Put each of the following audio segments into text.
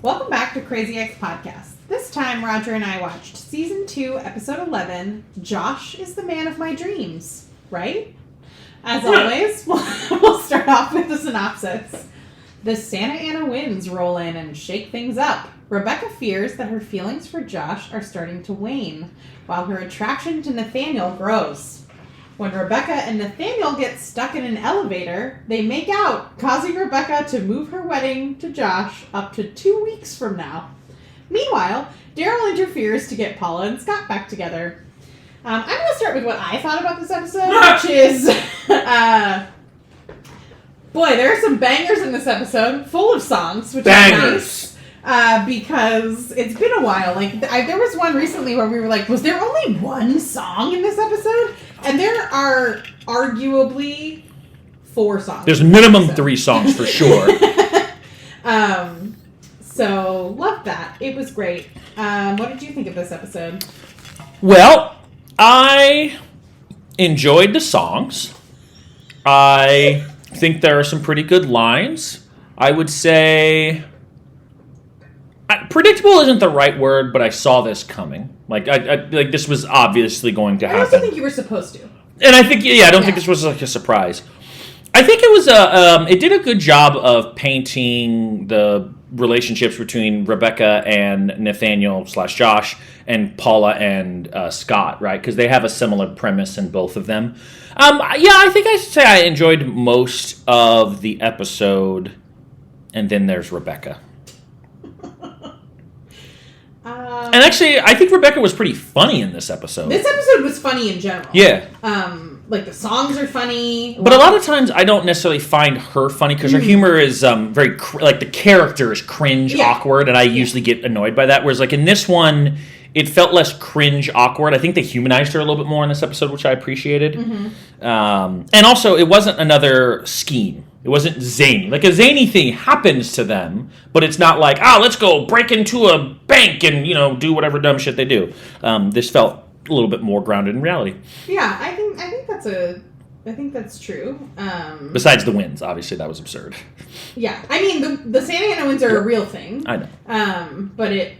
Welcome back to Crazy Ex Podcast. This time, Roger and I watched Season 2, Episode 11, Josh is the Man of My Dreams, right? As always, we'll start off with the synopsis. The Santa Ana winds roll in and shake things up. Rebecca fears that her feelings for Josh are starting to wane, while her attraction to Nathaniel grows. When Rebecca and Nathaniel get stuck in an elevator, they make out, causing Rebecca to move her wedding to Josh up to 2 weeks from now. Meanwhile, Darryl interferes to get Paula and Scott back together. I'm going to start with what I thought about this episode, which is, boy, there are some bangers in this episode, full of songs, which is nice. Because it's been a while. Like, there was one recently where we were like, was there only one song in this episode? And there are arguably 4 songs. There's minimum 3 songs for sure. So, loved that. It was great. What did you think of this episode? Well, I enjoyed the songs. I think there are some pretty good lines. I would say... predictable isn't the right word, but I saw this coming. Like this was obviously going to happen. I also think you were supposed to. And I think, I don't think this was like a surprise. I think it was it did a good job of painting the relationships between Rebecca and Nathaniel / Josh and Paula and Scott, right? Because they have a similar premise in both of them. I think I should say I enjoyed most of the episode, and then there's Rebecca. And actually, I think Rebecca was pretty funny in this episode. This episode was funny in general. Yeah. Like, the songs are funny. But a lot of times, I don't necessarily find her funny, because her humor is very, like, the character is cringe, awkward, and I usually get annoyed by that. Whereas, like, in this one, it felt less cringe, awkward. I think they humanized her a little bit more in this episode, which I appreciated. Mm-hmm. And also, it wasn't another scheme. It wasn't zany. Like, a zany thing happens to them, but it's not like, let's go break into a bank and, do whatever dumb shit they do. This felt a little bit more grounded in reality. Yeah, I think that's true. Besides the winds, obviously that was absurd. Yeah, I mean the Santa Ana winds are a real thing. I know. But it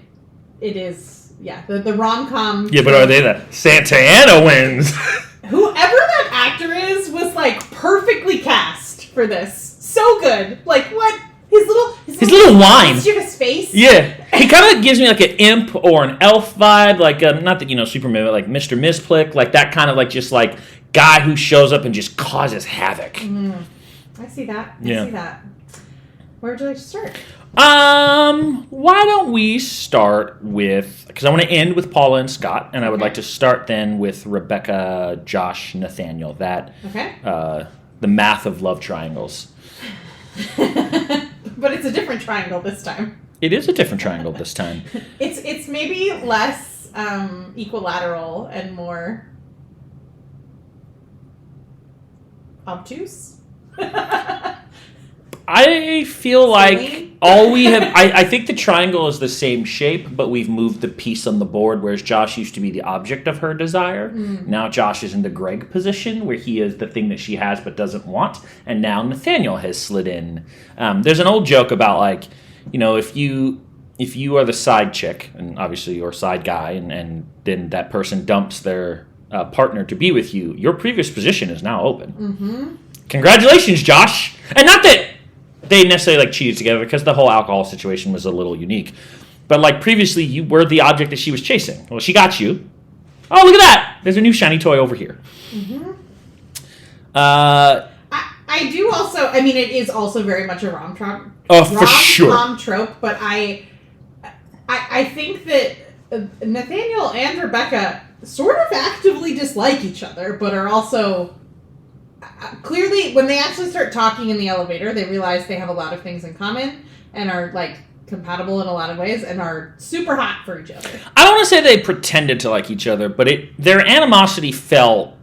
is the rom-com. Yeah, but are they the Santa Ana winds? Whoever that actor is was like perfectly cast for this. So good. Like what? His little whine. Mischievous face. Yeah. He kind of gives me like an imp or an elf vibe. Like, not that, Superman, but like Mr. Misplick. Like that kind of like just like guy who shows up and just causes havoc. I see that. I see that. Where would you like to start? Why don't we start with... Because I want to end with Paula and Scott. And I would like to start then with Rebecca, Josh, Nathaniel. That... Okay. The math of love triangles. But it's a different triangle this time. It is a different triangle this time. It's maybe less equilateral and more obtuse. I feel like all we have... I think the triangle is the same shape, but we've moved the piece on the board, whereas Josh used to be the object of her desire. Now Josh is in the Greg position, where he is the thing that she has but doesn't want, and now Nathaniel has slid in. There's an old joke about, like, if you are the side chick, and obviously you're a side guy, and then that person dumps their partner to be with you, your previous position is now open. Mm-hmm. Congratulations, Josh! And not that they necessarily like cheated together, because the whole alcohol situation was a little unique. But like previously, you were the object that she was chasing. Well, she got you. Oh, look at that! There's a new shiny toy over here. Mm-hmm. I do also. I mean, it is also very much a rom-com. Oh, for sure. Rom-com trope, but I think that Nathaniel and Rebecca sort of actively dislike each other, but are also. Clearly, when they actually start talking in the elevator, they realize they have a lot of things in common and are, like, compatible in a lot of ways and are super hot for each other. I don't want to say they pretended to like each other, but their animosity felt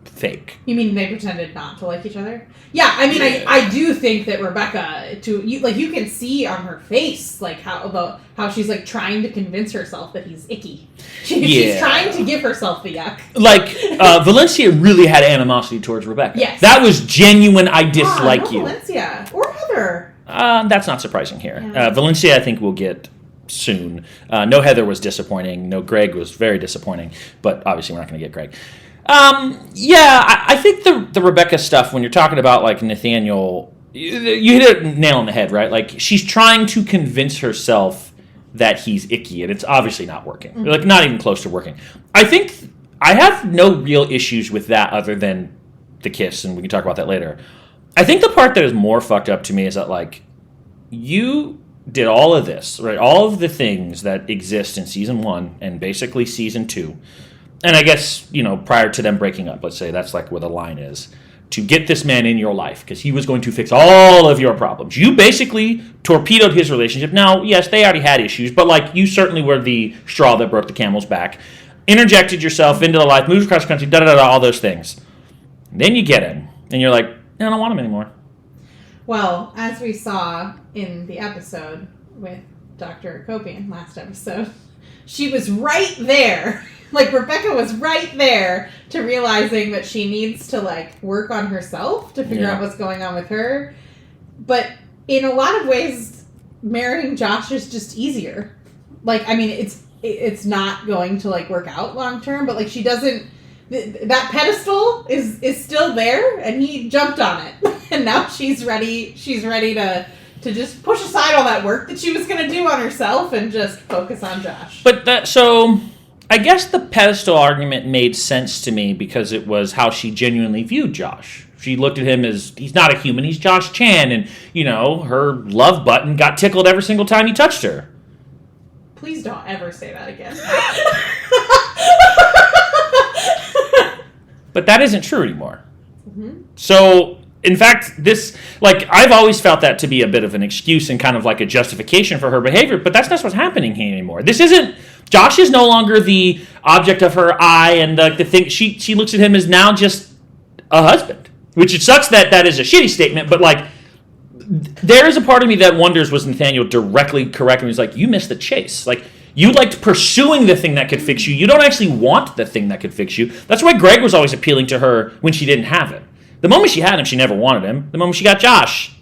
fake. You mean they pretended not to like each other? Yeah, I mean, I do think that Rebecca, you can see on her face, like, how she's, like, trying to convince herself that he's icky. She's trying to give herself the yuck. Like, Valencia really had animosity towards Rebecca. Yes. That was genuine, I dislike you. Valencia. Or Heather. That's not surprising here. Yeah. Valencia, I think, will get soon. No Heather was disappointing. No Greg was very disappointing. But obviously, we're not going to get Greg. I think the Rebecca stuff, when you're talking about, like, Nathaniel, you hit a nail on the head, right? Like, she's trying to convince herself that he's icky, and it's obviously not working. Mm-hmm. Like, not even close to working. I think I have no real issues with that other than the kiss, and we can talk about that later. I think the part that is more fucked up to me is that, like, you did all of this, right? All of the things that exist in season 1 and basically season 2, and I guess, prior to them breaking up, let's say that's like where the line is, to get this man in your life because he was going to fix all of your problems. You basically torpedoed his relationship. Now, yes, they already had issues, but, like, you certainly were the straw that broke the camel's back. Interjected yourself into the life, moved across the country, all those things. And then you get him, and you're like, I don't want him anymore. Well, as we saw in the episode with Dr. Copian last episode, she was right there. Like, Rebecca was right there to realizing that she needs to, like, work on herself to figure out what's going on with her. But in a lot of ways, marrying Josh is just easier. Like, I mean, it's not going to, like, work out long term, but, like, she doesn't... That pedestal is still there, and he jumped on it. And now she's ready to just push aside all that work that she was going to do on herself and just focus on Josh. But so I guess the pedestal argument made sense to me because it was how she genuinely viewed Josh. She looked at him as, he's not a human, he's Josh Chan, and, her love button got tickled every single time he touched her. Please don't ever say that again. But that isn't true anymore. Mm-hmm. So, in fact, this, like, I've always felt that to be a bit of an excuse and kind of like a justification for her behavior, but that's not what's happening here anymore. This isn't, Josh is no longer the object of her eye and the thing, she looks at him as now just a husband. Which it sucks that is a shitty statement, but, like, there is a part of me that wonders, was Nathaniel directly correct when he's like, you missed the chase. Like, you liked pursuing the thing that could fix you. You don't actually want the thing that could fix you. That's why Greg was always appealing to her when she didn't have him. The moment she had him, she never wanted him. The moment she got Josh,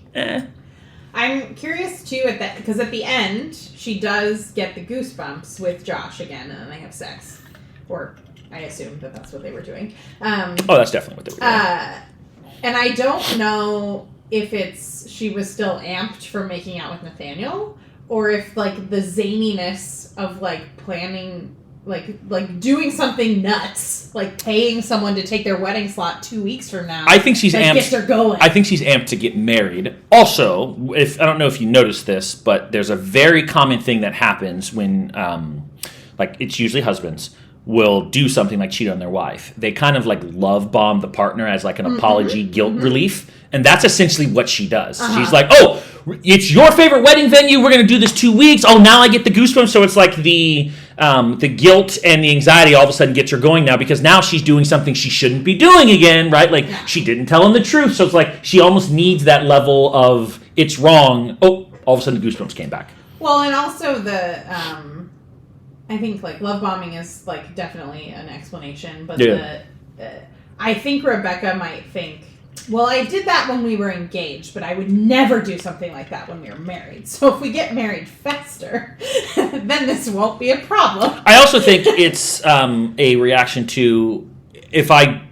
I'm curious, too, because at the end, she does get the goosebumps with Josh again, and then they have sex. Or, I assume that's what they were doing. That's definitely what they were doing. And I don't know if she was still amped for making out with Nathaniel, or if, like, the zaniness of, like, planning, like doing something nuts, like paying someone to take their wedding slot 2 weeks from now. I think she's amped. Gets her going. I think she's amped to get married. Also, I don't know if you noticed this, but there's a very common thing that happens when, like, it's usually husbands will do something like cheat on their wife. They kind of, like, love bomb the partner as, like, an apology, guilt relief. And that's essentially what she does. She's like, oh, it's your favorite wedding venue. We're going to do this 2 weeks. Oh, now I get the goosebumps. So it's like the guilt and the anxiety all of a sudden gets her going now because now she's doing something she shouldn't be doing again, right? Like, she didn't tell him the truth. So it's like she almost needs that level of it's wrong. Oh, all of a sudden the goosebumps came back. Well, and also I think, like, love bombing is, like, definitely an explanation. But I think Rebecca might think, well, I did that when we were engaged, but I would never do something like that when we were married. So if we get married faster, then this won't be a problem. I also think it's a reaction to, if I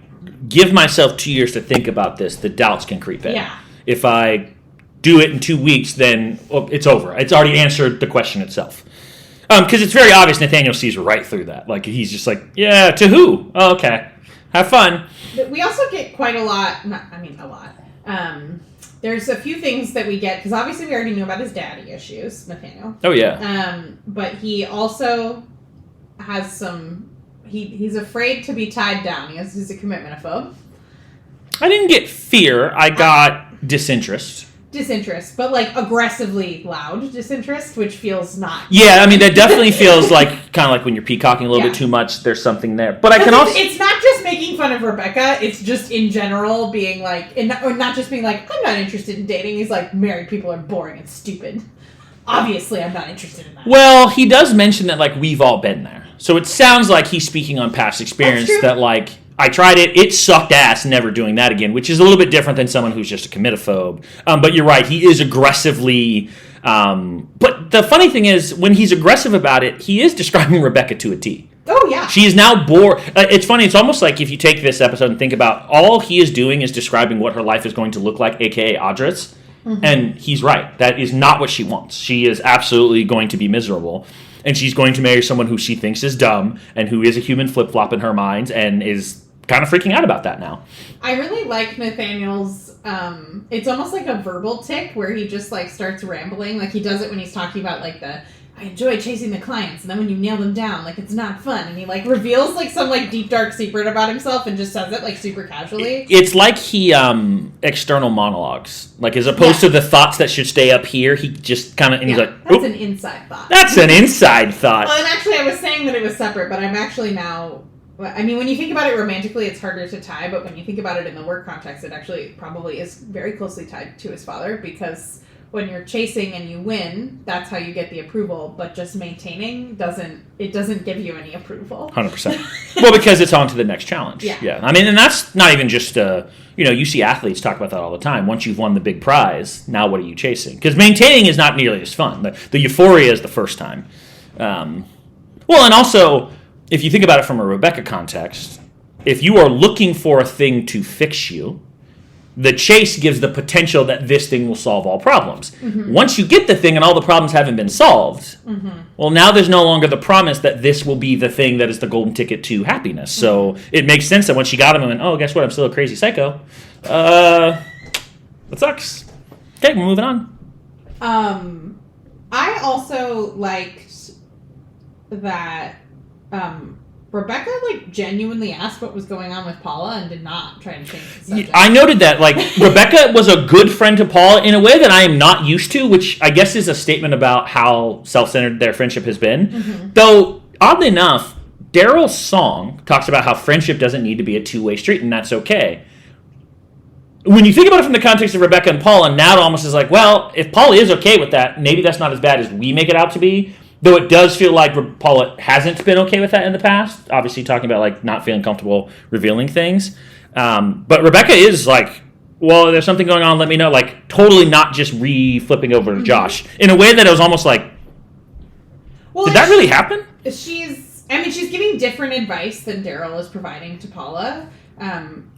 give myself 2 years to think about this, the doubts can creep in. Yeah. If I do it in 2 weeks, then it's over. It's already answered the question itself. Because it's very obvious Nathaniel sees right through that. Like, he's just like, yeah, to who? Oh, okay. Have fun. We also get quite a lot. A lot. There's a few things that we get, because obviously we already knew about his daddy issues, Nathaniel. Oh, yeah. But he also has some... He's afraid to be tied down. He's a commitment-ophobe. I didn't get fear. I got disinterest. Disinterest, but, like, aggressively loud disinterest, which feels not... Yeah, I mean, that definitely feels like, kind of like when you're peacocking a little bit too much, there's something there. But I can also... It's not just making fun of Rebecca, it's just in general being like... Or not just being like, I'm not interested in dating. He's like, married people are boring and stupid. Obviously, I'm not interested in that. Well, he does mention that, like, we've all been there. So it sounds like he's speaking on past experience that, like, I tried it. It sucked ass. Never doing that again, which is a little bit different than someone who's just a committophobe. But you're right. He is aggressively. But the funny thing is, when he's aggressive about it, he is describing Rebecca to a T. Oh, yeah. She is now bored. It's funny. It's almost like if you take this episode and think about all he is doing is describing what her life is going to look like, a.k.a. Audrey's. Mm-hmm. And he's right. That is not what she wants. She is absolutely going to be miserable. And she's going to marry someone who she thinks is dumb and who is a human flip-flop in her mind and is kind of freaking out about that now. I really like Nathaniel's, it's almost like a verbal tick where he just, like, starts rambling. Like, he does it when he's talking about, like, I enjoy chasing the clients, and then when you nail them down, like, it's not fun. And he, like, reveals, like, some, like, deep, dark secret about himself and just says it, like, super casually. It's like he, external monologues. Like, as opposed to the thoughts that should stay up here, he just kind of, and he's like, that's an inside thought. That's an inside thought. Well, and actually, I was saying that it was separate, but I'm actually now... I mean, when you think about it romantically, it's harder to tie, but when you think about it in the work context, it actually probably is very closely tied to his father, because when you're chasing and you win, that's how you get the approval, but just maintaining doesn't give you any approval. 100%. Well, because it's on to the next challenge. Yeah. I mean, and that's not even just, you see athletes talk about that all the time. Once you've won the big prize, now what are you chasing? Because maintaining is not nearly as fun. The euphoria is the first time. Well, and also... if you think about it from a Rebecca context, if you are looking for a thing to fix you, the chase gives the potential that this thing will solve all problems. Mm-hmm. Once you get the thing and all the problems haven't been solved, well, now there's no longer the promise that this will be the thing that is the golden ticket to happiness. So it makes sense that when she got him and went, oh, guess what? I'm still a crazy psycho. That sucks. Okay, we're moving on. I also liked that... Rebecca, like, genuinely asked what was going on with Paula and did not try to change the subject. I noted that, like, Rebecca was a good friend to Paula in a way that I am not used to, which I guess is a statement about how self-centered their friendship has been. Mm-hmm. Though, oddly enough, Darryl's song talks about how friendship doesn't need to be a two-way street, and that's okay. When you think about it from the context of Rebecca and Paula, now it almost is like, well, if Paula is okay with that, maybe that's not as bad as we make it out to be. Though it does feel like Paula hasn't been okay with that in the past. Obviously talking about, like, not feeling comfortable revealing things. But Rebecca is like, well, there's something going on, let me know. Like, totally not just flipping over to Josh. In a way that it was almost like, well, did that really happen? She's giving different advice than Darryl is providing to Paula.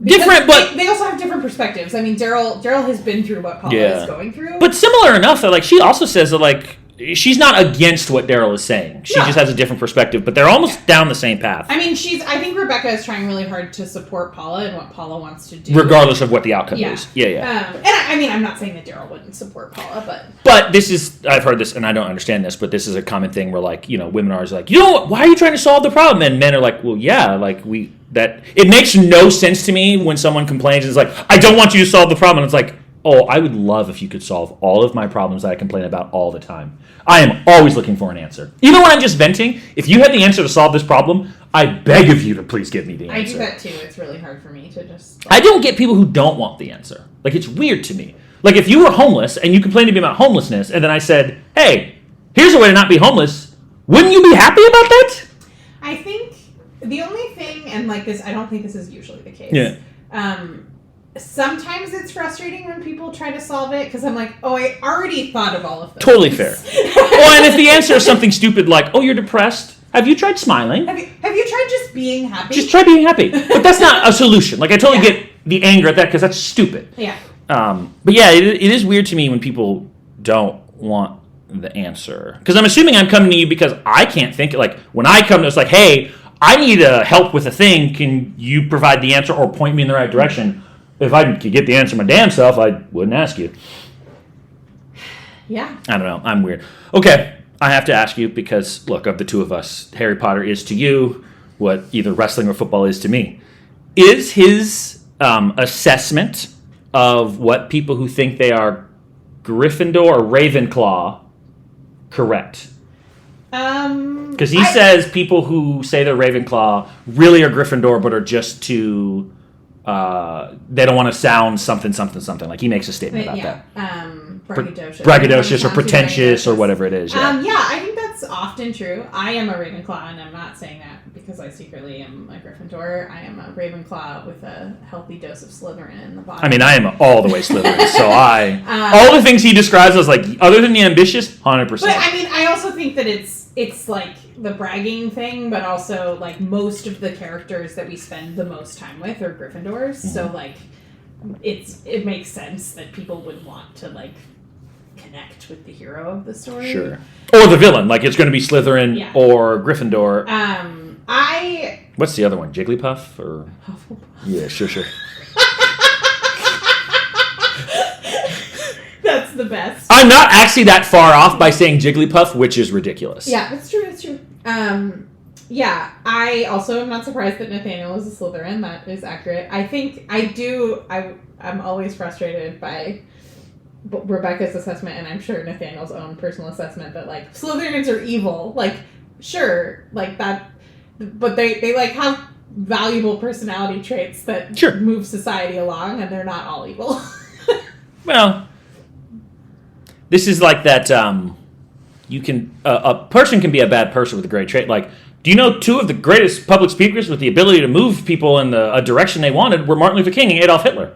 Different, but... They also have different perspectives. I mean, Darryl has been through what Paula is going through. But similar enough that, like, she also says that, like... she's not against what Darryl is saying. She just has a different perspective, but they're almost down the same path. I mean, I think Rebecca is trying really hard to support Paula and what Paula wants to do. Regardless of what the outcome is. Yeah. And I mean, I'm not saying that Darryl wouldn't support Paula, but... But this is, I've heard this, and I don't understand this, but this is a common thing where, like, women are always like, why are you trying to solve the problem? And men are like, well, yeah, like, it makes no sense to me when someone complains and is like, I don't want you to solve the problem. And it's like, oh, I would love if you could solve all of my problems that I complain about all the time. I am always looking for an answer. Even when I'm just venting, if you had the answer to solve this problem, I beg of you to please give me the answer. I do that too. It's really hard for me to just... I don't get people who don't want the answer. Like, it's weird to me. Like, if you were homeless and you complained to me about homelessness, and then I said, hey, here's a way to not be homeless, wouldn't you be happy about that? I think the only thing, and like this, I don't think this is usually the case. Yeah. Sometimes it's frustrating when people try to solve it because I'm like, oh, I already thought of all of this. Totally fair. Well, and if the answer is something stupid like, oh, you're depressed, have you tried smiling? Have you tried just being happy? Just try being happy. But that's not a solution. Like, I totally get the anger at that because that's stupid. Yeah. But yeah, it is weird to me when people don't want the answer. Because I'm assuming I'm coming to you because I can't think, like, when I come to it's like, hey, I need help with a thing. Can you provide the answer or point me in the right direction? If I could get the answer my damn self, I wouldn't ask you. Yeah. I don't know. I'm weird. Okay. I have to ask you because, look, of the two of us, Harry Potter is to you what either wrestling or football is to me. Is his assessment of what people who think they are Gryffindor or Ravenclaw correct? Because he says people who say they're Ravenclaw really are Gryffindor but are just too they don't want to sound something. Like he makes a statement about that. Braggadocious or pretentious or whatever it is. Yeah, I think that's often true. I am a Ravenclaw, and I'm not saying that because I secretly am a Gryffindor. I am a Ravenclaw with a healthy dose of Slytherin in the body. I mean, I am all the way Slytherin, so all the things he describes as like, other than the ambitious, 100%. But I mean, I also think that it's like the bragging thing, but also like most of the characters that we spend the most time with are Gryffindors, so like it makes sense that people would want to like connect with the hero of the story. Sure. Or the villain, like it's going to be Slytherin or Gryffindor. What's the other one? Jigglypuff or Hufflepuff. Yeah, sure. That's the best. I'm not actually that far off by saying Jigglypuff, which is ridiculous. Yeah, that's true. Yeah, I also am not surprised that Nathaniel is a Slytherin. That is accurate. I think I'm always frustrated by Rebecca's assessment, and I'm sure Nathaniel's own personal assessment, that like Slytherins are evil. Like, sure, like that, but they like have valuable personality traits that move society along, and they're not all evil. Well, this is like that. You can a person can be a bad person with a great trait. Like, do you know two of the greatest public speakers with the ability to move people in a direction they wanted were Martin Luther King and Adolf Hitler?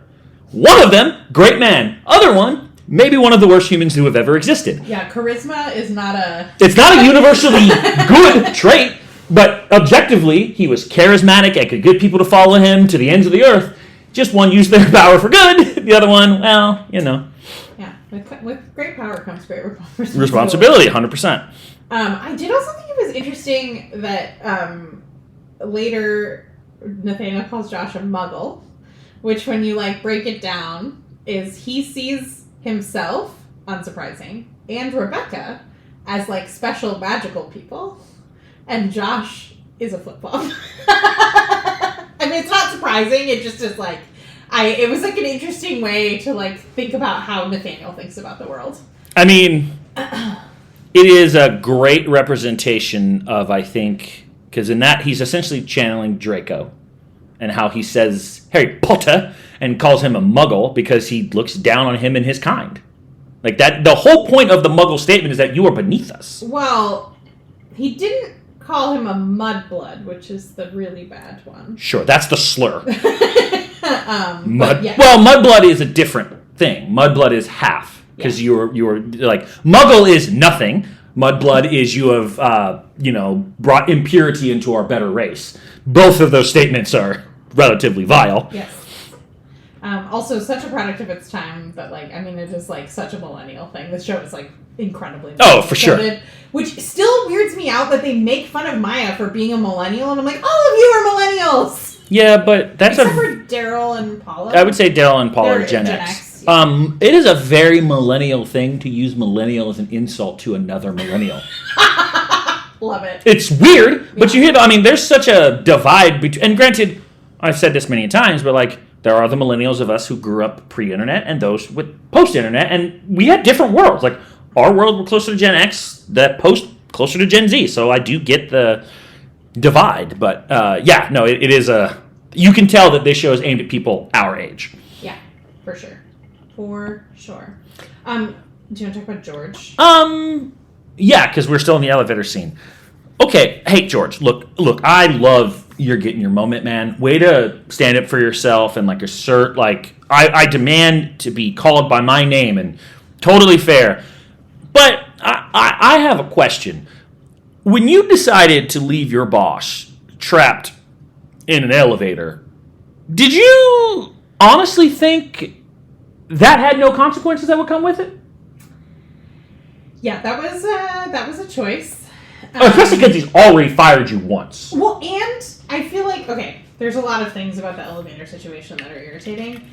One of them, great man. Other one, maybe one of the worst humans who have ever existed. Yeah, charisma is not a... It's not a universally good trait, but objectively, he was charismatic and could get people to follow him to the ends of the earth. Just one used their power for good. The other one, well, you know. Yeah, with great power comes great responsibility. Responsibility, 100%. I did also think it was interesting that later Nathaniel calls Josh a muggle, which when you like break it down is he sees himself, unsurprising, and Rebecca as like special magical people, and Josh is a flip-flop. I mean, it's not surprising, it just is like it was like an interesting way to like think about how Nathaniel thinks about the world. I mean, it is a great representation of, I think, because in that he's essentially channeling Draco and how he says Harry Potter and calls him a muggle because he looks down on him and his kind. Like that, the whole point of the muggle statement is that you are beneath us. Well, he didn't call him a mudblood, which is the really bad one. Sure, that's the slur. Yeah. Well, mudblood is a different thing. Mudblood is half because you're like muggle is nothing. Mudblood is you have brought impurity into our better race. Both of those statements are relatively vile. Yes. Also, such a product of its time, but like, I mean, it is like such a millennial thing. This show is like incredibly for sure. Which still weirds me out that they make fun of Maya for being a millennial, and I'm like, all of you are millennials. Yeah, but that's except for Darryl and Paula. I would say Darryl and Paula are Gen X. Yeah. It is a very millennial thing to use millennial as an insult to another millennial. Love it. It's weird, but you hear. I mean, there's such a divide between. And granted, I've said this many times, but like, there are the millennials of us who grew up pre-internet and those with post-internet, and we had different worlds. Like, our world were closer to Gen X, that post closer to Gen Z. So I do get the divide, but it is a. You can tell that this show is aimed at people our age. Yeah, for sure. For sure. Do you want to talk about George? Yeah, because we're still in the elevator scene. Okay, hey George, look, I love you're getting your moment, man. Way to stand up for yourself and like assert, like, I demand to be called by my name and totally fair. But I have a question. When you decided to leave your boss trapped in an elevator, did you honestly think that had no consequences that would come with it? Yeah, that was a choice. Especially because he's already fired you once. Well, and I feel like, okay, there's a lot of things about the elevator situation that are irritating.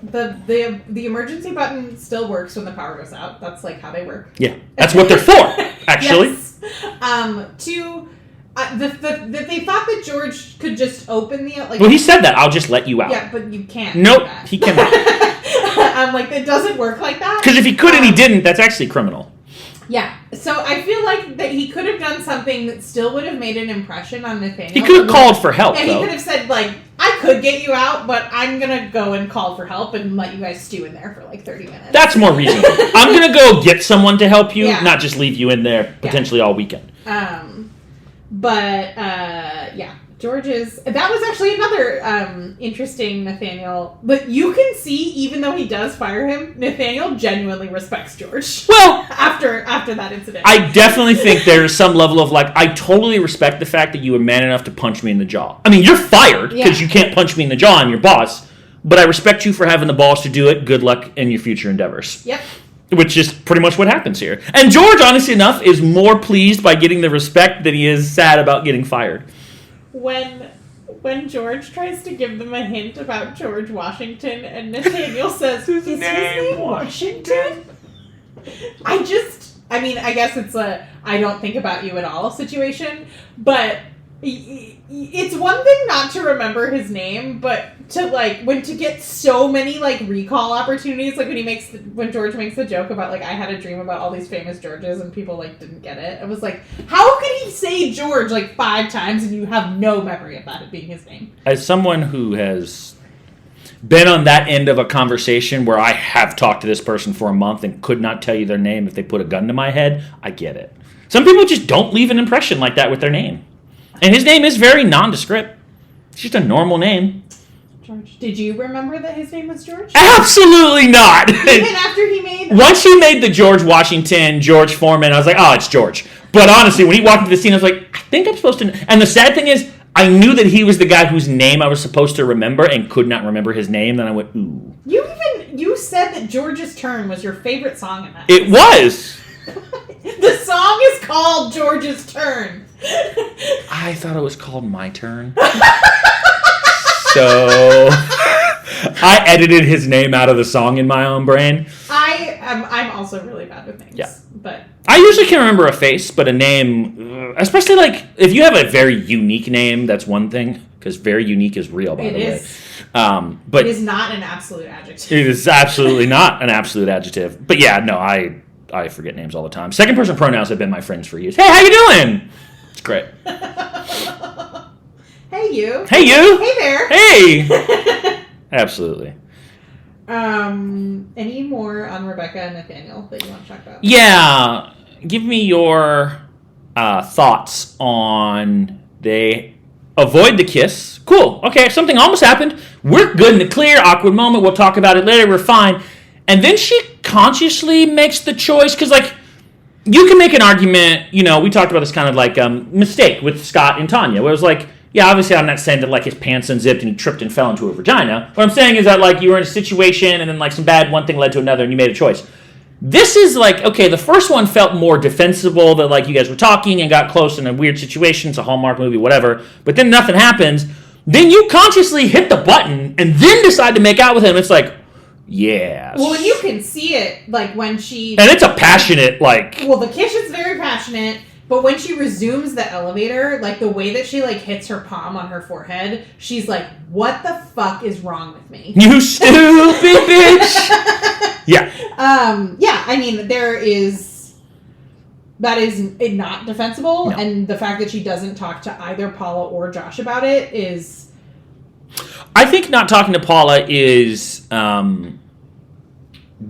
The emergency button still works when the power goes out. That's like how they work. Yeah, that's what they're for, actually. Yes. They thought that George could just open the... Well, he said that. I'll just let you out. Yeah, but you can't. Nope, he cannot. It doesn't work like that. Because if he could and he didn't, that's actually criminal. Yeah, so I feel like that he could have done something that still would have made an impression on Nathaniel. He could have called for help, though. He could have said, like, I could get you out, but I'm going to go and call for help and let you guys stew in there for like 30 minutes. That's more reasonable. I'm going to go get someone to help you, not just leave you in there potentially all weekend. George's... That was actually another interesting Nathaniel. But you can see, even though he does fire him, Nathaniel genuinely respects George. Well... After that incident. I definitely think there's some level of, like, I totally respect the fact that you were man enough to punch me in the jaw. I mean, you're fired because you can't punch me in the jaw. I'm your boss. But I respect you for having the balls to do it. Good luck in your future endeavors. Yep. Which is pretty much what happens here. And George, honestly enough, is more pleased by getting the respect than he is sad about getting fired. When George tries to give them a hint about George Washington and Nathaniel says, "Is his name Washington?" I guess it's a I don't think about you at all situation, but it's one thing not to remember his name, but to get so many recall opportunities, like when George makes the joke about I had a dream about all these famous Georges and people didn't get it. I was like, how could he say George 5 times and you have no memory of that being his name? As someone who has been on that end of a conversation where I have talked to this person for a month and could not tell you their name if they put a gun to my head, I get it. Some people just don't leave an impression like that with their name. And his name is very nondescript. It's just a normal name. George. Did you remember that his name was George? Absolutely not. Even after he made... Once he made the George Washington, George Foreman, I was like, oh, it's George. But honestly, when he walked into the scene, I was like, I think I'm supposed to... And the sad thing is, I knew that he was the guy whose name I was supposed to remember and could not remember his name. Then I went, ooh. You said that George's Turn was your favorite song in that. It was. The song is called George's Turn. I thought it was called My Turn. So I edited his name out of the song in my own brain. I'm also really bad with names. Yeah. But I usually can remember a face, but a name, especially if you have a very unique name, that's one thing, because very unique is real, by the way. But it is not an absolute adjective. It is absolutely not an absolute adjective. But yeah, no, I forget names all the time. Second person pronouns have been my friends for years. Hey, how you doing? It's great. Hey, you. Hey, you. Hey there. Hey. Absolutely. Any more on Rebecca and Nathaniel that you want to talk about? Yeah. Give me your thoughts on they avoid the kiss. Cool. Okay, something almost happened. We're good in the clear. Awkward moment. We'll talk about it later. We're fine. And then she consciously makes the choice because, you can make an argument, we talked about this kind of mistake with Scott and Tanya, where it was yeah, obviously I'm not saying that his pants unzipped and he tripped and fell into her vagina. What I'm saying is that you were in a situation and then some bad one thing led to another and you made a choice. This is okay, the first one felt more defensible, that you guys were talking and got close in a weird situation, it's a Hallmark movie, whatever, but then nothing happens. Then you consciously hit the button and then decide to make out with him. It's yeah. Well, and you can see it, when she... And it's a passionate, Well, the kiss is very passionate, but when she resumes the elevator, the way that she, hits her palm on her forehead, she's like, what the fuck is wrong with me? You stupid bitch! Yeah. Yeah, I mean, that is not defensible, No. And the fact that she doesn't talk to either Paula or Josh about it is... I think not talking to Paula is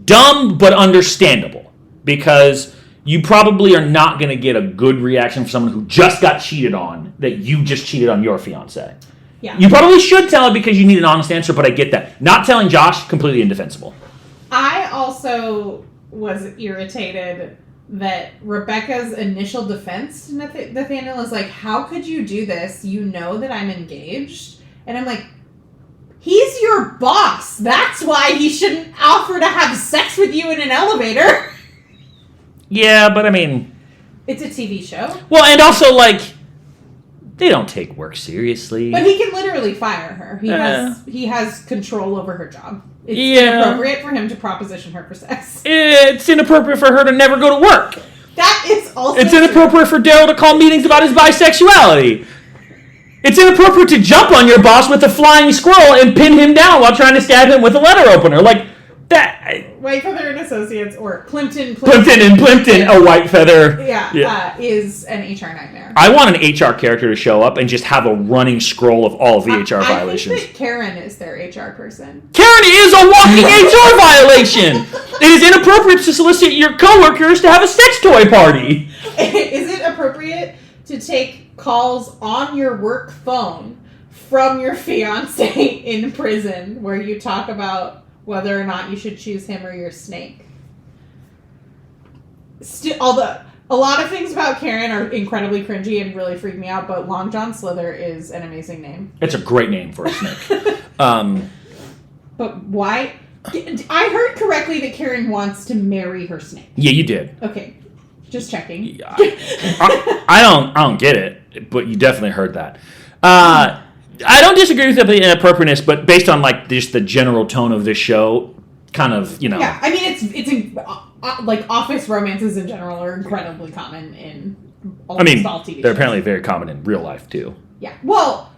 dumb but understandable because you probably are not going to get a good reaction from someone who just got cheated on that you just cheated on your fiance. Yeah. You probably should tell her because you need an honest answer, but I get that. Not telling Josh, completely indefensible. I also was irritated that Rebecca's initial defense to Nathaniel is how could you do this? You know that I'm engaged. And I'm like, he's your boss. That's why he shouldn't offer to have sex with you in an elevator. Yeah, but I mean... It's a TV show. Well, and also, they don't take work seriously. But he can literally fire her. He has control over her job. It's inappropriate for him to proposition her for sex. It's inappropriate for her to never go to work. That is also It's inappropriate for Darryl to call meetings about his bisexuality. It's inappropriate to jump on your boss with a flying squirrel and pin him down while trying to stab him with a letter opener. White Feather and Associates, or Plimpton, a White Feather. Is an HR nightmare. I want an HR character to show up and just have a running scroll of all of the HR violations. I think that Karen is their HR person. Karen is a walking HR violation! It is inappropriate to solicit your coworkers to have a sex toy party. Is it appropriate to take calls on your work phone from your fiance in prison where you talk about whether or not you should choose him or your snake? A lot of things about Karen are incredibly cringy and really freak me out, but Long John Slither is an amazing name. It's a great name for a snake. But why? I heard correctly that Karen wants to marry her snake. Yeah, you did. Okay, just checking. I don't get it, but you definitely heard that. I don't disagree with the inappropriateness, but based on like just the general tone of this show, kind of, Yeah, I mean it's like office romances in general are incredibly common in almost all TV shows. They're apparently very common in real life too. Yeah, well,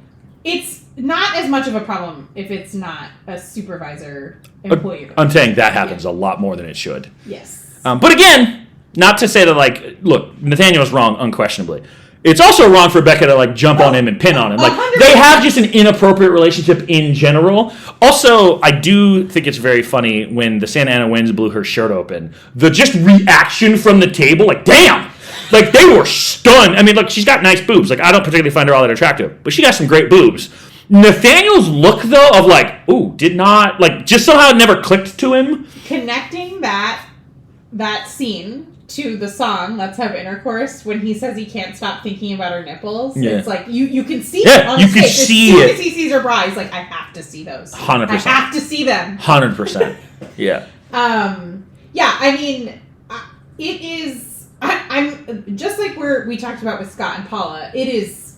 it's not as much of a problem if it's not a supervisor employee. I'm saying that happens a lot more than it should. Yes. But again, not to say that like, look, Nathaniel's wrong unquestionably. It's also wrong for Becca to like jump on him and pin on him. Like 100%. They have just an inappropriate relationship in general. Also, I do think it's very funny when the Santa Ana Winds blew her shirt open. The just reaction from the table, like damn, like they were stunned. I mean, look, she's got nice boobs. Like I don't particularly find her all that attractive, but she got some great boobs. Nathaniel's look though of like, ooh, did not like just somehow it never clicked to him. Connecting that scene to the song Let's Have Intercourse when he says he can't stop thinking about her nipples. Yeah. It's like you can see it on you his can face. see as soon it. as he sees her bra, he's like, I have to see those. 100%. I have to see them. 100%. Yeah. Yeah, I mean, it is. I'm just like we talked about with Scott and Paula. It is.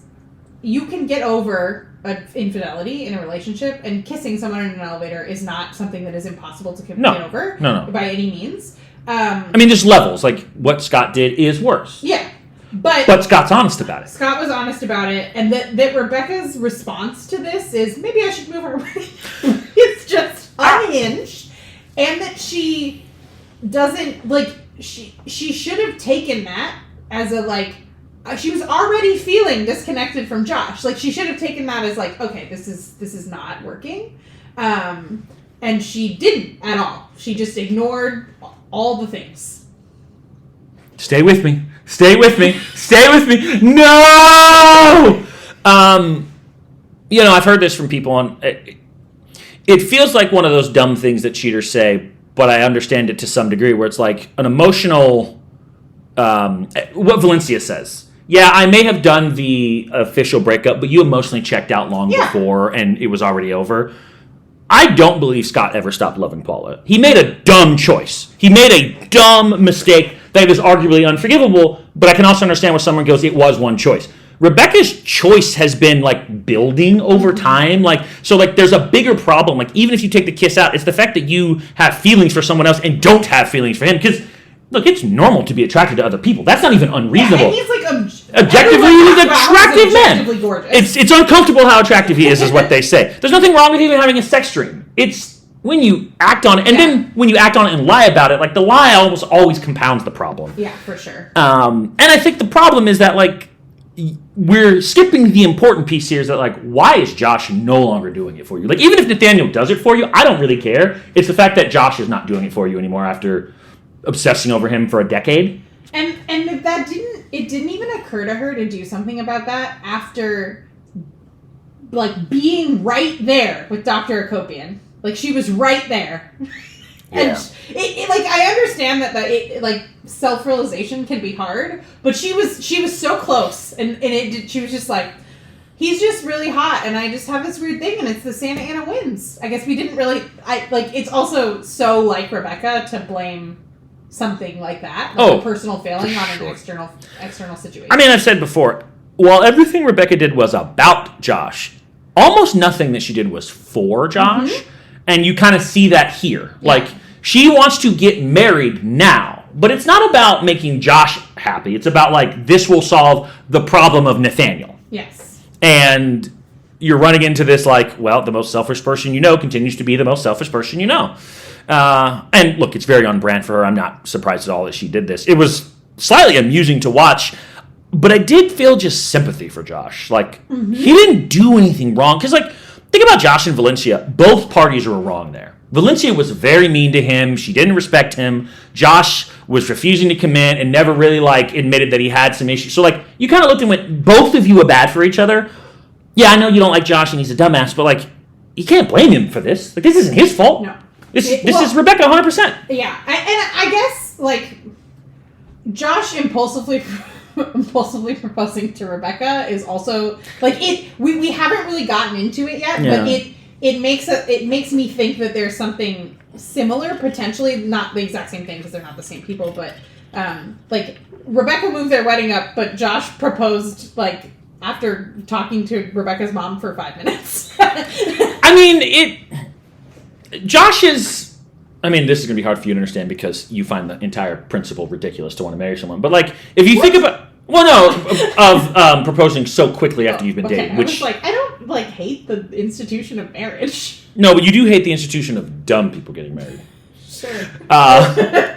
You can get over an infidelity in a relationship, and kissing someone in an elevator is not something that is impossible to get over. No. By any means. I mean, there's levels. Like, what Scott did is worse. Yeah. But Scott's honest about it. Scott was honest about it, and that Rebecca's response to this is, maybe I should move her away. It's just unhinged, and that she doesn't, like, she should have taken that as a, like, she was already feeling disconnected from Josh. Like, she should have taken that as, like, okay, this is not working. And she didn't at all. She just ignored all the things. Stay with me. Stay with me. Stay with me. No! I've heard this from people on... It feels like one of those dumb things that cheaters say, but I understand it to some degree, where it's like an emotional... what Valencia says. Yeah, I may have done the official breakup, but you emotionally checked out long before, and it was already over. I don't believe Scott ever stopped loving Paula. He made a dumb choice. He made a dumb mistake that was arguably unforgivable, but I can also understand where someone goes, it was one choice. Rebecca's choice has been, like, building over time. So there's a bigger problem. Like, even if you take the kiss out, it's the fact that you have feelings for someone else and don't have feelings for him. Because, look, it's normal to be attracted to other people. That's not even unreasonable. Yeah, and he's, like, objectively, he's an attractive man. Gorgeous. It's uncomfortable how attractive he is what they say. There's nothing wrong with even having a sex dream. It's when you act on it, and then when you act on it and lie about it, like, the lie almost always compounds the problem. Yeah, for sure. And I think the problem is that, like, we're skipping the important piece here is that, like, why is Josh no longer doing it for you? Like, even if Nathaniel does it for you, I don't really care. It's the fact that Josh is not doing it for you anymore after obsessing over him for a decade. And that didn't even occur to her to do something about that after, like, being right there with Dr. Akopian. Like, she was right there. And like, I understand that self-realization can be hard, but she was so close, and she was just like, he's just really hot, and I just have this weird thing, and it's the Santa Ana Winds. I guess we didn't really, it's also so like Rebecca to blame something like that, a personal failing on an external situation. I mean, I've said before, while everything Rebecca did was about Josh, almost nothing that she did was for Josh. Mm-hmm. And you kind of see that here. Yeah. Like, she wants to get married now. But it's not about making Josh happy. It's about, like, this will solve the problem of Nathaniel. Yes. And you're running into this, like, well, the most selfish person you know continues to be the most selfish person you know. And look, it's very on brand for her. I'm not surprised at all that she did this. It was slightly amusing to watch, but I did feel just sympathy for Josh. Like, he didn't do anything wrong. Because, like, think about Josh and Valencia. Both parties were wrong there. Valencia was very mean to him. She didn't respect him. Josh was refusing to commit and never really, like, admitted that he had some issues. So, like, you kind of looked and went, both of you are bad for each other. Yeah, I know you don't like Josh and he's a dumbass, but, like, you can't blame him for this. Like, this isn't his fault. No. This is Rebecca 100%. Yeah. I guess, like, Josh impulsively proposing to Rebecca is also, like, we haven't really gotten into it yet, but it makes me think that there's something similar, potentially, not the exact same thing because they're not the same people, but like, Rebecca moved their wedding up, but Josh proposed, like, after talking to Rebecca's mom for 5 minutes. I mean, Josh is, I mean, this is going to be hard for you to understand because you find the entire principle ridiculous to want to marry someone, but, like, if you think about, of proposing so quickly after you've been dating, which, I was like, I don't, like, hate the institution of marriage. No, but you do hate the institution of dumb people getting married. Sure. But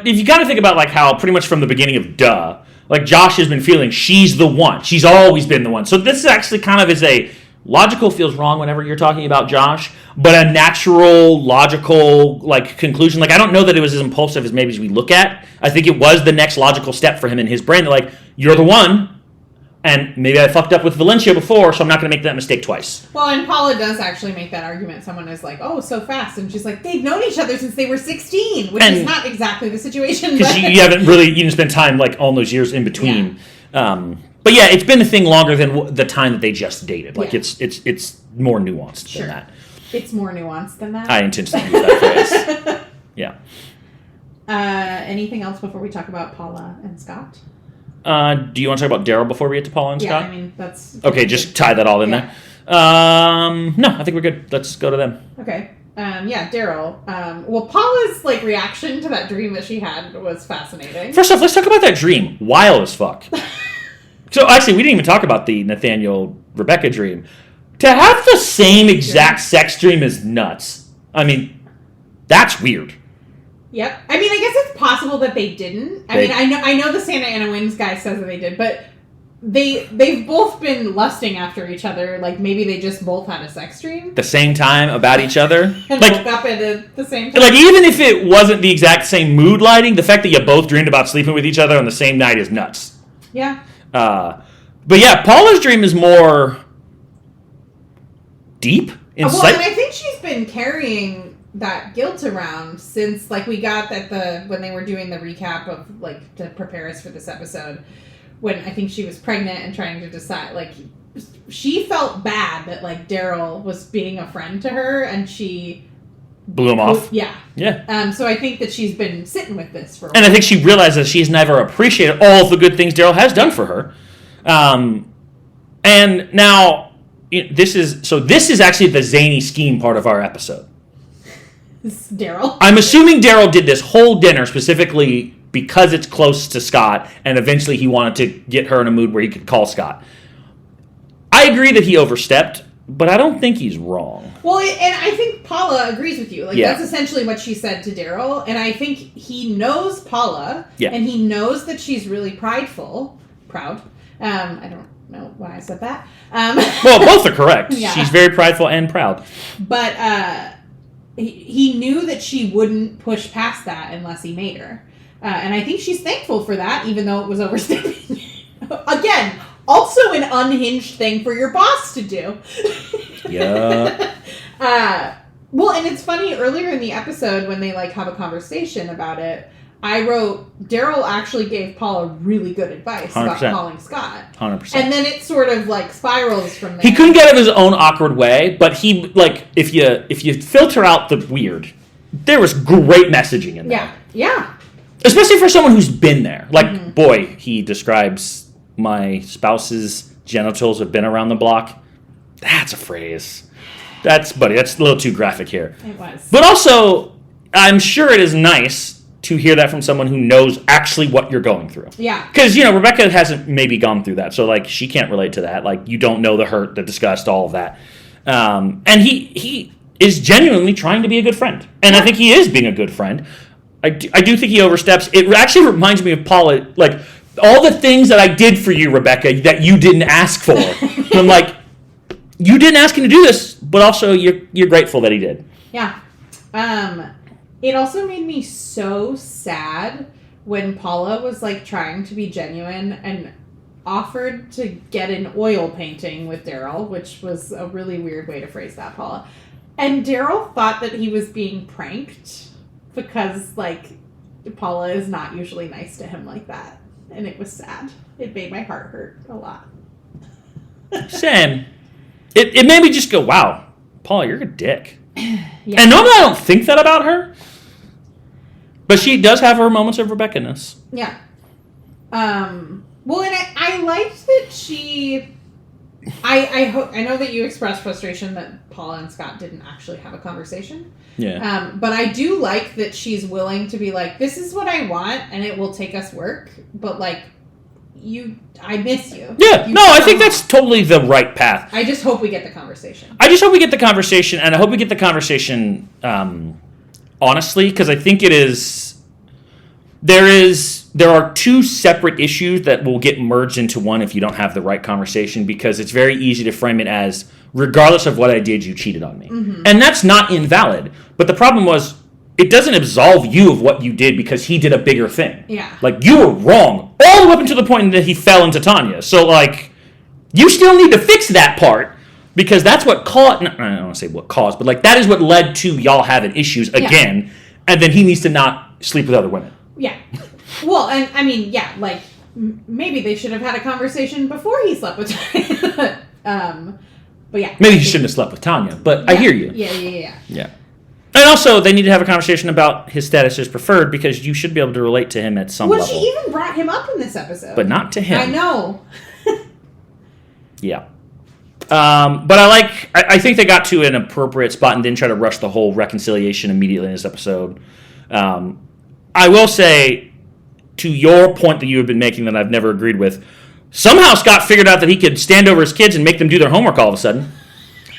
if you got to think about, like, how pretty much from the beginning of Duh, like, Josh has been feeling she's the one. She's always been the one. So this actually kind of is a logical feels wrong whenever you're talking about Josh, but a natural, logical, like, conclusion. Like, I don't know that it was as impulsive as maybe as we look at. I think it was the next logical step for him in his brain. Like, you're the one. And maybe I fucked up with Valencia before, so I'm not going to make that mistake twice. Well, and Paula does actually make that argument. Someone is like, oh, so fast. And she's like, they've known each other since they were 16, which is not exactly the situation. Because you didn't spend time, like, all those years in between. Yeah. But yeah, it's been a thing longer than the time that they just dated. Like, it's more nuanced than that. It's more nuanced than that? I intentionally use that phrase. Yeah. Anything else before we talk about Paula and Scott? Do you want to talk about Darryl before we get to Paula and Scott? Yeah, I mean, that's... Okay, just tie that all in there. No, I think we're good. Let's go to them. Okay. Darryl. Well, Paula's, like, reaction to that dream that she had was fascinating. First off, let's talk about that dream. Wild as fuck. So, actually, we didn't even talk about the Nathaniel-Rebecca dream. To have the same exact sex dream is nuts. I mean, that's weird. Yep. I mean, I guess it's possible that they didn't. I know the Santa Ana Winds guy says that they did, but they've both been lusting after each other. Like, maybe they just both had a sex dream. The same time about each other? And woke up at the same time. Like, even if it wasn't the exact same mood lighting, the fact that you both dreamed about sleeping with each other on the same night is nuts. Yeah. But yeah, Paula's dream is more deep, insightful. Well, and I think she's been carrying that guilt around since, like, we got when they were doing the recap of, like, to prepare us for this episode, when I think she was pregnant and trying to decide, like, she felt bad that, like, Darryl was being a friend to her, and she blew him off. Yeah. Yeah. So I think that she's been sitting with this for a while. And I think she realizes she's never appreciated all of the good things Darryl has done for her. And now, this is actually the zany scheme part of our episode. Darryl. I'm assuming Darryl did this whole dinner specifically because it's close to Scott, and eventually he wanted to get her in a mood where he could call Scott. I agree that he overstepped, but I don't think he's wrong. Well, and I think Paula agrees with you. Like, that's essentially what she said to Darryl, and I think he knows Paula, and he knows that she's really proud. I don't know why I said that. Well, both are correct. Yeah. She's very prideful and proud. But he knew that she wouldn't push past that unless he made her. And I think she's thankful for that, even though it was overstepping. Again, also an unhinged thing for your boss to do. Yeah. Well, and it's funny, earlier in the episode when they, like, have a conversation about it, I wrote, Darryl actually gave Paula really good advice 100%. About calling Scott. 100%. And then it sort of, like, spirals from there. He couldn't get out of his own awkward way, but he, like, if you filter out the weird, there was great messaging in there. Yeah. Especially for someone who's been there. Like, boy, he describes my spouse's genitals have been around the block. That's a phrase. That's a little too graphic here. It was. But also, I'm sure it is nice to hear that from someone who knows actually what you're going through. Yeah. Because, Rebecca hasn't maybe gone through that. So, like, she can't relate to that. Like, you don't know the hurt, the disgust, all of that. And he is genuinely trying to be a good friend. And I think he is being a good friend. I do think he oversteps. It actually reminds me of Paula, like, all the things that I did for you, Rebecca, that you didn't ask for. I'm like, you didn't ask him to do this, but also you're grateful that he did. Yeah. It also made me so sad when Paula was, like, trying to be genuine and offered to get an oil painting with Darryl, which was a really weird way to phrase that, Paula. And Darryl thought that he was being pranked because, like, Paula is not usually nice to him like that. And it was sad. It made my heart hurt a lot. Sam, it made me just go, wow, Paula, you're a dick. Yeah. And normally I don't think that about her. But she does have her moments of Rebecca-ness. Yeah. Well, and I liked that she... I know that you expressed frustration that Paula and Scott didn't actually have a conversation. Yeah. But I do like that she's willing to be like, this is what I want, and it will take us work, but, like, I miss you. Yeah. I think that's totally the right path. I just hope we get the conversation. I just hope we get the conversation, and I hope we get the conversation honestly, because I think it is... There are two separate issues that will get merged into one if you don't have the right conversation, because it's very easy to frame it as, regardless of what I did, you cheated on me. Mm-hmm. And that's not invalid. But the problem was, it doesn't absolve you of what you did because he did a bigger thing. Yeah. Like, you were wrong all the way up until the point that he fell into Tanya. So, like, you still need to fix that part, because that's what caused... I don't want to say what caused, but, like, that is what led to y'all having issues again. Yeah. And then he needs to not sleep with other women. Yeah. Well, and I mean, yeah, like, maybe they should have had a conversation before he slept with Tanya. But yeah. Maybe he shouldn't have slept with Tanya, but yeah. I hear you. Yeah. And also, they need to have a conversation about his status as preferred, because you should be able to relate to him at some level. Well, she even brought him up in this episode. But not to him. I know. Yeah. But I think they got to an appropriate spot and didn't try to rush the whole reconciliation immediately in this episode. I will say, to your point that you have been making that I've never agreed with, somehow Scott figured out that he could stand over his kids and make them do their homework all of a sudden.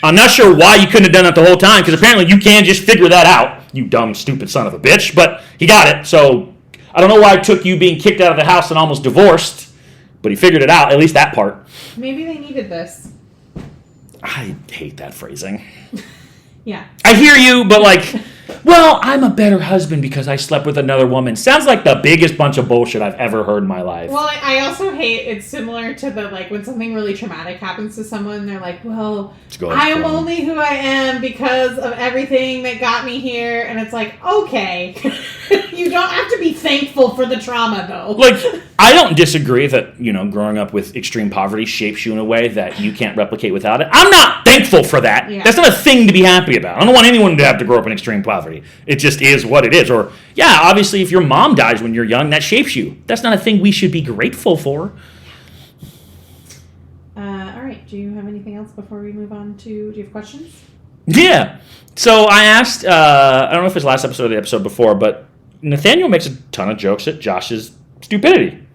I'm not sure why you couldn't have done that the whole time, because apparently you can just figure that out, you dumb, stupid son of a bitch, but he got it, so I don't know why it took you being kicked out of the house and almost divorced, but he figured it out, at least that part. Maybe they needed this. I hate that phrasing. Yeah. I hear you, but like... Well, I'm a better husband because I slept with another woman. Sounds like the biggest bunch of bullshit I've ever heard in my life. Well, I also hate, it's similar to the, like, when something really traumatic happens to someone, they're like, well, I am only who I am because of everything that got me here. And it's like, okay. You don't have to be thankful for the trauma, though. Like, I don't disagree that, growing up with extreme poverty shapes you in a way that you can't replicate without it. I'm not thankful for that. Yeah. That's not a thing to be happy about. I don't want anyone to have to grow up in extreme poverty. It just is what it is. Or, yeah, obviously if your mom dies when you're young, that shapes you. That's not a thing we should be grateful for. All right. Do you have anything else before we move on to... Do you have questions? Yeah. So I asked, I don't know if it was last episode or the episode before, but Nathaniel makes a ton of jokes at Josh's stupidity.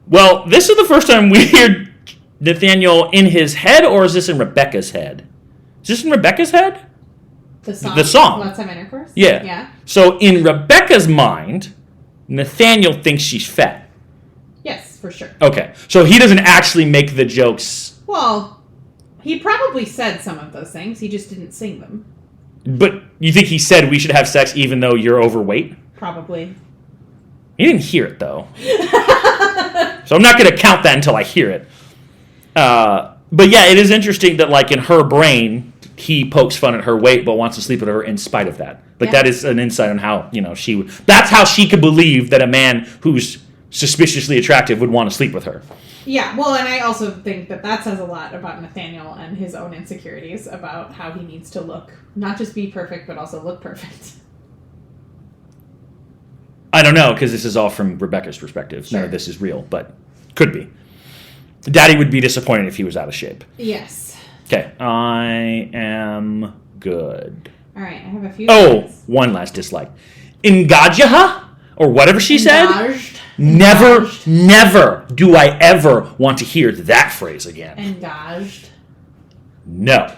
Well, this is the first time we hear Nathaniel in his head, or is this in Rebecca's head? Is this in Rebecca's head? The song? The song. Let's Have Intercourse? Yeah. Yeah. So in Rebecca's mind, Nathaniel thinks she's fat. Yes, for sure. Okay. So he doesn't actually make the jokes. Well, he probably said some of those things. He just didn't sing them. But you think he said we should have sex even though you're overweight? Probably. You didn't hear it, though. So I'm not going to count that until I hear it. But yeah, it is interesting that, like, in her brain, he pokes fun at her weight but wants to sleep with her in spite of that. Like, that is an insight on how, that's how she could believe that a man who's suspiciously attractive would want to sleep with her. Yeah, well, and I also think that says a lot about Nathaniel and his own insecurities about how he needs to look. Not just be perfect, but also look perfect. I don't know, because this is all from Rebecca's perspective. Sure. None of this is real, but could be. Daddy would be disappointed if he was out of shape. Yes. Okay, I am good. All right, I have a few things. One last dislike. Engajaha? Or whatever she said. Never do I ever want to hear that phrase again. Engaged. No.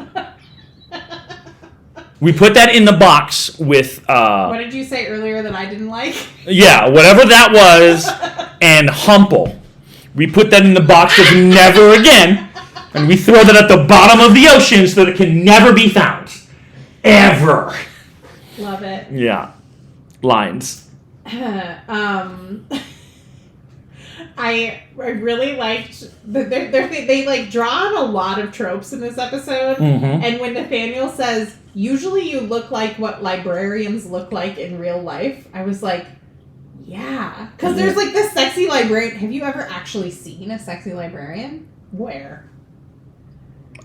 We put that in the box with... what did you say earlier that I didn't like? Yeah, whatever that was, and Humple. We put that in the box of never again, and we throw that at the bottom of the ocean so that it can never be found. Ever. Love it. Yeah. Lines. I really liked they like draw on a lot of tropes in this episode, and when Nathaniel says, "Usually you look like what librarians look like in real life," I was like, "Yeah," because there's like this sexy librarian. Have you ever actually seen a sexy librarian? Where?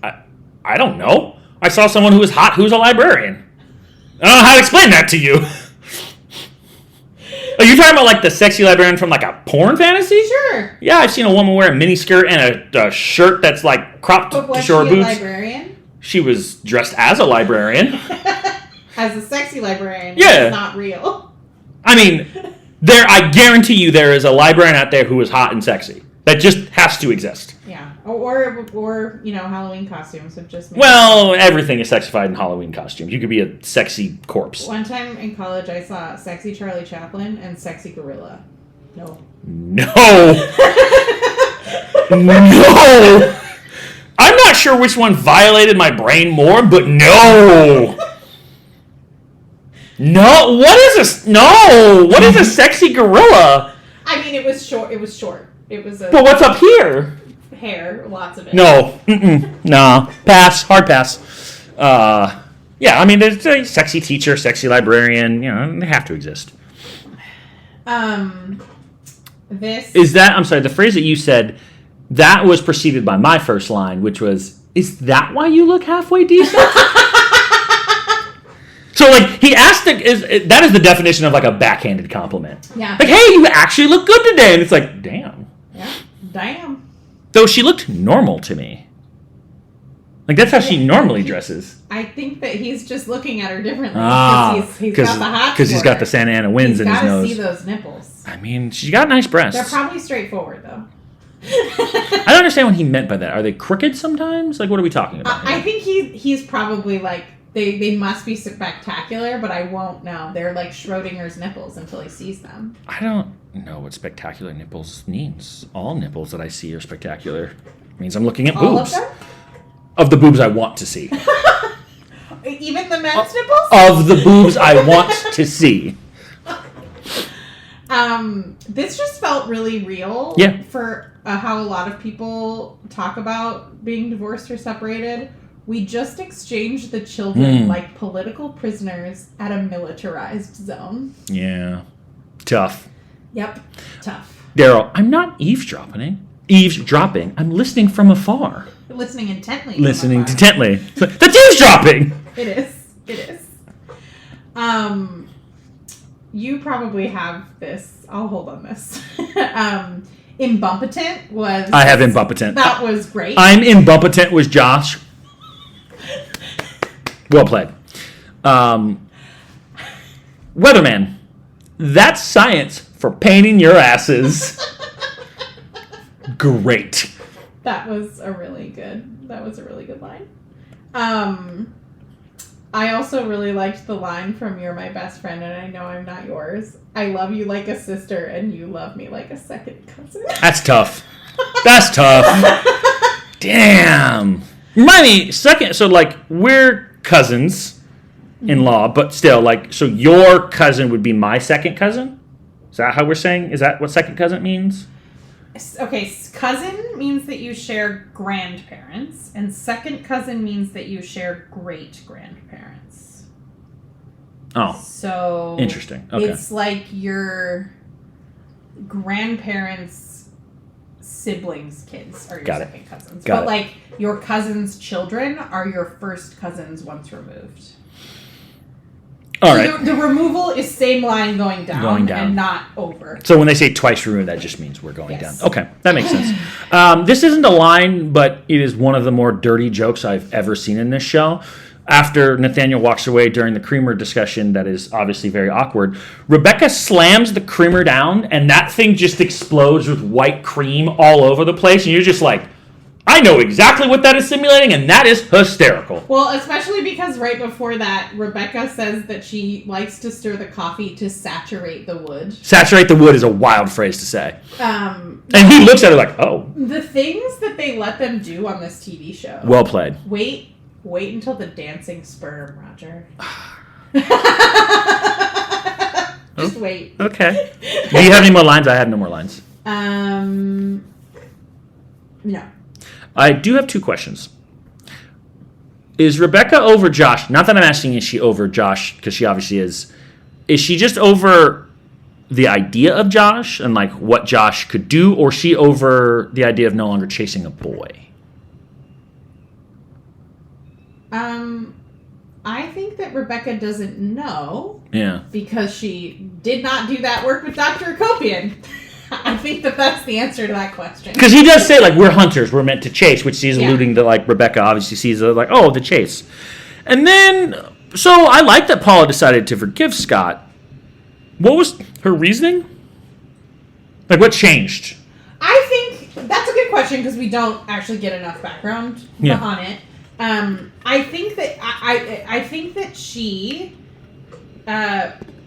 I don't know. I saw someone who was hot who's a librarian. I don't know how to explain that to you. Are you talking about like the sexy librarian from like a porn fantasy? Sure. Yeah, I've seen a woman wear a miniskirt and a shirt that's like cropped to show her boobs. Was she a librarian? She was dressed as a librarian. As a sexy librarian. Yeah. It's not real. I mean, I guarantee you there is a librarian out there who is hot and sexy. That just has to exist. Yeah. Or Halloween costumes have just made everything is sexified in Halloween costumes. You could be a sexy corpse. One time in college, I saw sexy Charlie Chaplin and sexy gorilla. No. No. No. I'm not sure which one violated my brain more, but no. No. What is this? No. What is a sexy gorilla? I mean, it was short. It was short. It was a... But what's up here? Hair. Lots of it. No. No. Pass. Hard pass. Yeah, I mean, there's a sexy teacher, sexy librarian. You know, they have to exist. This... Is that... I'm sorry, the phrase that you said, that was preceded by my first line, which was, is that why you look halfway decent? So, like, he asked, that is the definition of, like, a backhanded compliment. Yeah. Like, hey, you actually look good today. And it's like, damn. Yeah, damn. Though she looked normal to me. Like, that's how she normally dresses. I think that he's just looking at her differently. Because he's got the hot because he's got the Santa Ana winds in his nose. He's got to see those nipples. I mean, she's got nice breasts. They're probably straightforward, though. I don't understand what he meant by that. Are they crooked sometimes? Like, what are we talking about here? I think he's probably, like, they must be spectacular, but I won't know. They're like Schrodinger's nipples until he sees them. I don't know what spectacular nipples means. All nipples that I see are spectacular. It means I'm looking at All boobs. Of them? Of the boobs I want to see. Even the men's nipples? Of the boobs I want to see. This just felt really real. Yeah. For how a lot of people talk about being divorced or separated. We just exchanged the children like political prisoners at a militarized zone. Yeah. Tough. Yep. Tough. Darryl, I'm not eavesdropping. I'm listening from afar. Listening intently. Listening intently. That's eavesdropping! It is. It is. You probably have this. I'll hold on this. Imbumpotent was... I have imbumpotent. That was great. I'm imbumpotent was Josh. Well played. Weatherman. That's science for painting your asses. Great. That was a really good line. I also really liked the line from "You're my best friend and I know I'm not yours. I love you like a sister and you love me like a second cousin." That's tough. That's tough. Damn. Remind me, so like, we're cousins-in-law, but still, like, so your cousin would be my second cousin? Is that how we're saying? Is that what second cousin means? Okay, cousin means that you share grandparents, and second cousin means that you share great-grandparents. Oh. So... Interesting. Okay. It's like your grandparents' siblings' kids are your second cousins. But, like, your cousin's children are your first cousins once removed. All right. The removal is same line going down and not over. So when they say twice removed, that just means we're going down. Okay, that makes sense. This isn't a line, but it is one of the more dirty jokes I've ever seen in this show. After Nathaniel walks away during the creamer discussion that is obviously very awkward, Rebecca slams the creamer down, and that thing just explodes with white cream all over the place, and you're just like, I I know exactly what that is simulating, and that is hysterical. Well, especially because right before that, Rebecca says that she likes to stir the coffee to saturate the wood. Saturate the wood is a wild phrase to say. And he looks at her like, oh. The things that they let them do on this TV show. Well played. Wait until the dancing sperm, Roger. Just wait. Okay. Do you have any more lines? I have no more lines. No. I do have 2 questions. Is Rebecca over Josh? Not that I'm asking is she over Josh, because she obviously is. Is she just over the idea of Josh and like what Josh could do, or is she over the idea of no longer chasing a boy? I think that Rebecca doesn't know. Yeah. Because she did not do that work with Dr. Akopian. I think that's the answer to that question. Because he does say, like, we're hunters, we're meant to chase, which she's alluding to, like, Rebecca obviously sees, like, oh, the chase. And then, so I like that Paula decided to forgive Scott. What was her reasoning? Like, what changed? I think that's a good question because we don't actually get enough background on it. I think that I think that she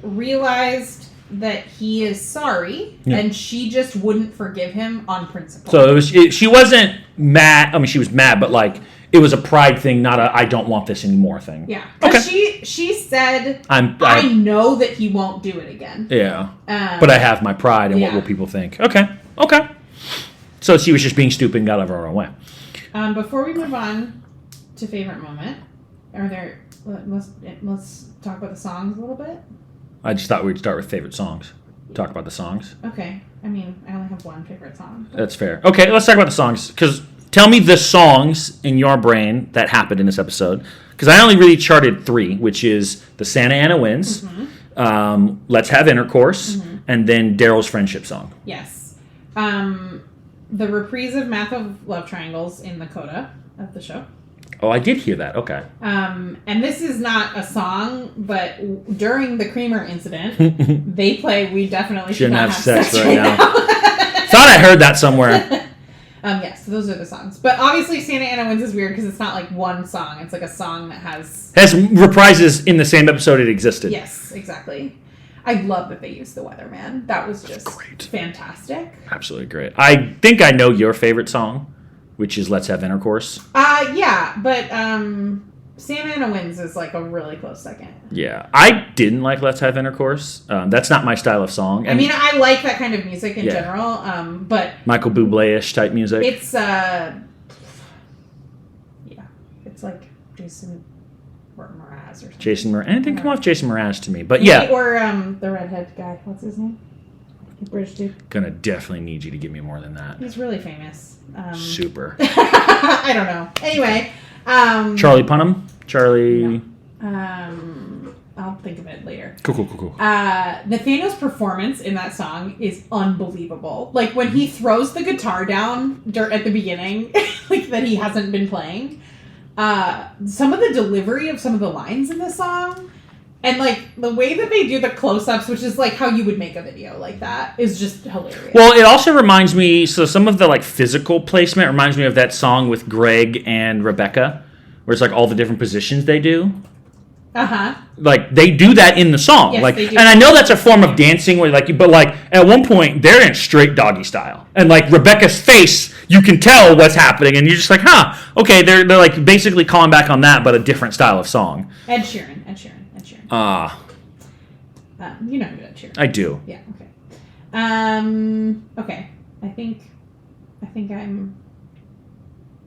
realized that he is sorry, and she just wouldn't forgive him on principle. So she wasn't mad. I mean, she was mad, but like it was a pride thing, not a I don't want this anymore thing. Yeah, because she said, I know that he won't do it again. Yeah, but I have my pride, and what will people think? Okay. So she was just being stupid and got out of her own way. Before we move on to favorite moment, let's talk about the songs a little bit. I just thought we'd start with favorite songs. Talk about the songs. Okay. I mean, I only have one favorite song. That's fair. Okay, let's talk about the songs. Because tell me the songs in your brain that happened in this episode. Because I only really charted 3, which is the Santa Ana Winds, Let's Have Intercourse, and then Darryl's friendship song. Yes. The reprise of Math of Love Triangles in the coda of the show. Oh, I did hear that. Okay. And this is not a song, but during the Creamer incident, they play "We Definitely Should Not Have Sex Right Now." Thought I heard that somewhere. Yes, those are the songs. But obviously, Santa Ana Winds is weird because it's not like one song. It's like a song that has reprises in the same episode it existed. Yes, exactly. I love that they used the Weatherman. That was just great. Fantastic. Absolutely great. I think I know your favorite song, which is Let's Have Intercourse. Yeah, but Santa Ana Winds is like a really close second. Yeah. I didn't like Let's Have Intercourse. That's not my style of song. I mean, I like that kind of music in general, but Michael Bublé-ish type music. It's, it's like Jason Mraz or something. Jason Mraz. Anything come off Jason Mraz to me, but yeah. Or the redhead guy. What's his name? British dude. Gonna definitely need you to give me more than that. He's really famous. Super. I don't know. Anyway. Charlie Punnam? Charlie... No. I'll think of it later. Cool. Nathaniel's performance in that song is unbelievable. Like, when he throws the guitar down at the beginning, like, that he hasn't been playing, some of the delivery of some of the lines in this song, and, like, the way that they do the close-ups, which is, like, how you would make a video like that, is just hilarious. Well, it also reminds me... So some of the, like, physical placement reminds me of that song with Greg and Rebecca, where it's, like, all the different positions they do. Uh-huh. Like, they do that in the song. Yes, like, they do. And I know that's a form of dancing, where, like, but, like, at one point, they're in straight doggy style. And, like, Rebecca's face, you can tell what's happening, and you're just like, huh, okay, they're like, basically calling back on that, but a different style of song. Ed Sheeran. You know who Ed Sheeran. I do. Yeah, okay. Okay. I think I'm...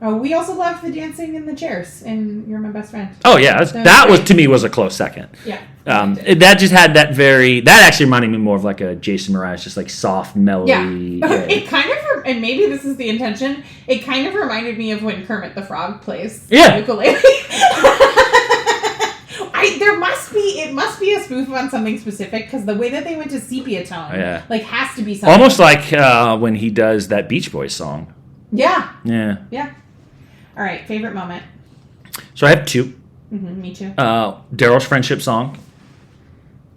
Oh, we also loved the dancing in the chairs in You're My Best Friend. Oh, yeah. That was, to me, was a close second. Yeah. That just had that that actually reminded me more of like a Jason Mraz, just like soft melody. Yeah. It kind of, and maybe this is the intention, it kind of reminded me of when Kermit the Frog plays the ukulele. It must be a spoof on something specific, because the way that they went to sepia tone, like, has to be something. Almost like when he does that Beach Boys song. Yeah. Yeah. All right, favorite moment. So I have 2. Mm-hmm, me too. Darryl's friendship song.